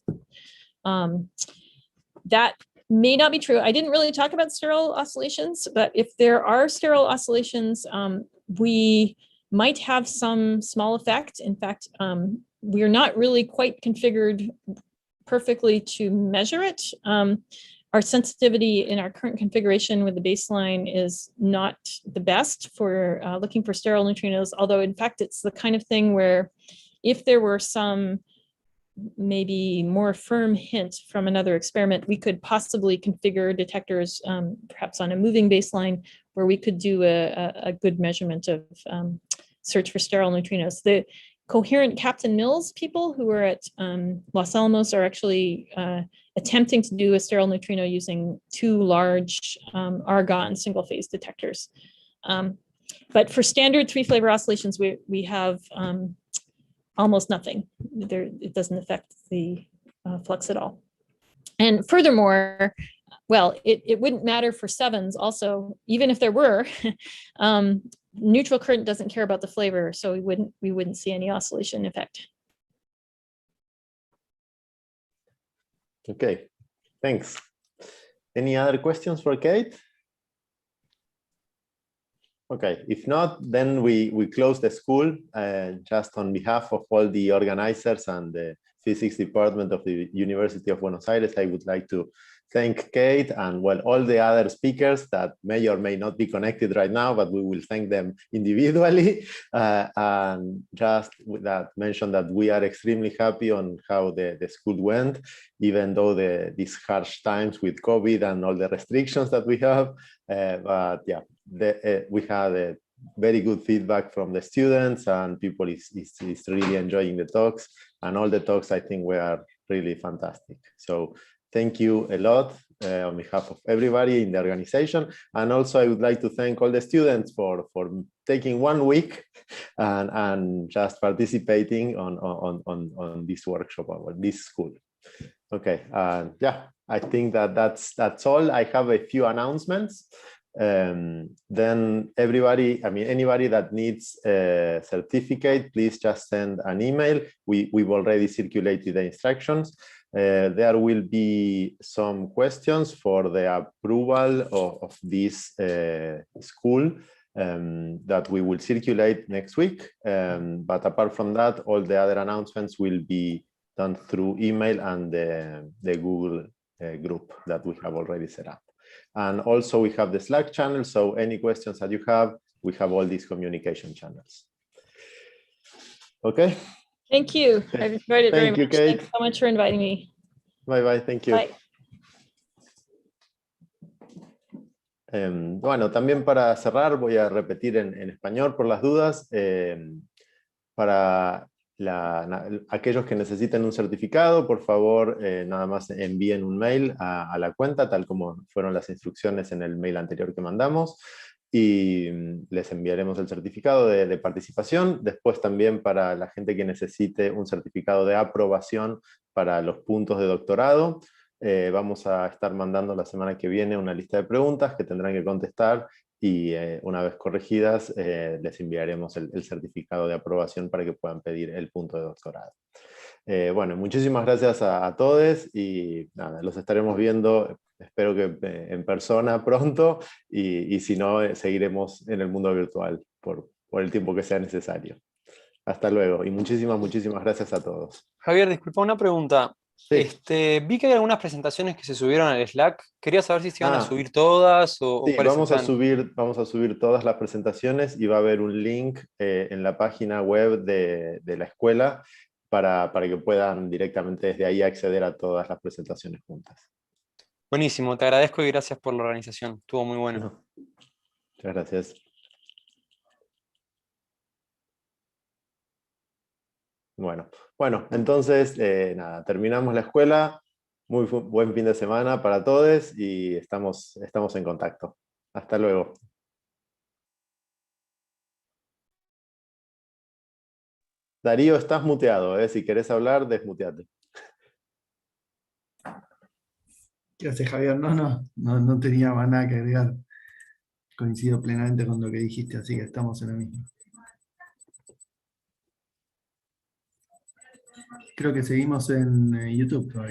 That may not be true. I didn't really talk about sterile oscillations, but if there are sterile oscillations, we might have some small effect. In fact, we're not really quite configured perfectly to measure it. Our sensitivity in our current configuration with the baseline is not the best for looking for sterile neutrinos, although in fact, it's the kind of thing where if there were some maybe more firm hint from another experiment, we could possibly configure detectors perhaps on a moving baseline where we could do a good measurement of search for sterile neutrinos. The coherent Captain Mills people who are at Los Alamos are actually attempting to do a sterile neutrino using 2 large argon single phase detectors. But for standard 3-flavor oscillations, we have almost nothing. It doesn't affect the flux at all. And furthermore, well, it wouldn't matter for 7s also, even if there were, neutral current doesn't care about the flavor, so we wouldn't see any oscillation effect. Okay, thanks. Any other questions for Kate? Okay, if not, then we close the school. Just on behalf of all the organizers and the physics department of the University of Buenos Aires, I would like to thank Kate and well, all the other speakers that may or may not be connected right now, but we will thank them individually. And just with that, mention that we are extremely happy on how the school went, even though these harsh times with COVID and all the restrictions that we have. But yeah, we had a very good feedback from the students, and people is really enjoying the talks, and all the talks I think were really fantastic. So thank you a lot on behalf of everybody in the organization. And also I would like to thank all the students for taking 1 week and just participating on this workshop or this school. Okay, yeah, I think that's all. I have a few announcements. Then everybody, I mean, anybody that needs a certificate, please just send an email. We've already circulated the instructions. There will be some questions for the approval of this school that we will circulate next week. But apart from that, all the other announcements will be done through email and the Google group that we have already set up. And also we have the Slack channel, so any questions that you have, we have all these communication channels. Okay. Thank you. I've enjoyed it very much. Kate. Thanks so much for inviting me. Bye, thank you. Bye. Bueno, también para cerrar voy a repetir en español por las dudas. Para aquellos que necesiten un certificado, por favor, nada más envíen un mail a la cuenta, tal como fueron las instrucciones en el mail anterior que mandamos, y les enviaremos el certificado de participación. Después también para la gente que necesite un certificado de aprobación para los puntos de doctorado, vamos a estar mandando la semana que viene una lista de preguntas que tendrán que contestar, y una vez corregidas les enviaremos el certificado de aprobación para que puedan pedir el punto de doctorado. Bueno, muchísimas gracias a todos, y nada, los estaremos viendo, espero que en persona pronto, y si no, seguiremos en el mundo virtual por el tiempo que sea necesario. Hasta luego, y muchísimas gracias a todos. Javier, disculpa, una pregunta. Sí. Vi que hay algunas presentaciones que se subieron al Slack. Quería saber si se iban a Ah. subir todas o Sí, cuál es el vamos a subir todas las presentaciones, y va a haber un link en la página web de la escuela para que puedan directamente desde ahí acceder a todas las presentaciones juntas. Buenísimo, te agradezco y gracias por la organización. Estuvo muy bueno. No. Muchas gracias. Bueno, entonces, nada, terminamos la escuela. Muy buen fin de semana para todos y estamos en contacto. Hasta luego. Darío, estás muteado, ¿eh? Si querés hablar, desmuteate. Gracias, Javier. No tenía más nada que agregar. Coincido plenamente con lo que dijiste, así que estamos en lo mismo. Creo que seguimos en YouTube todavía.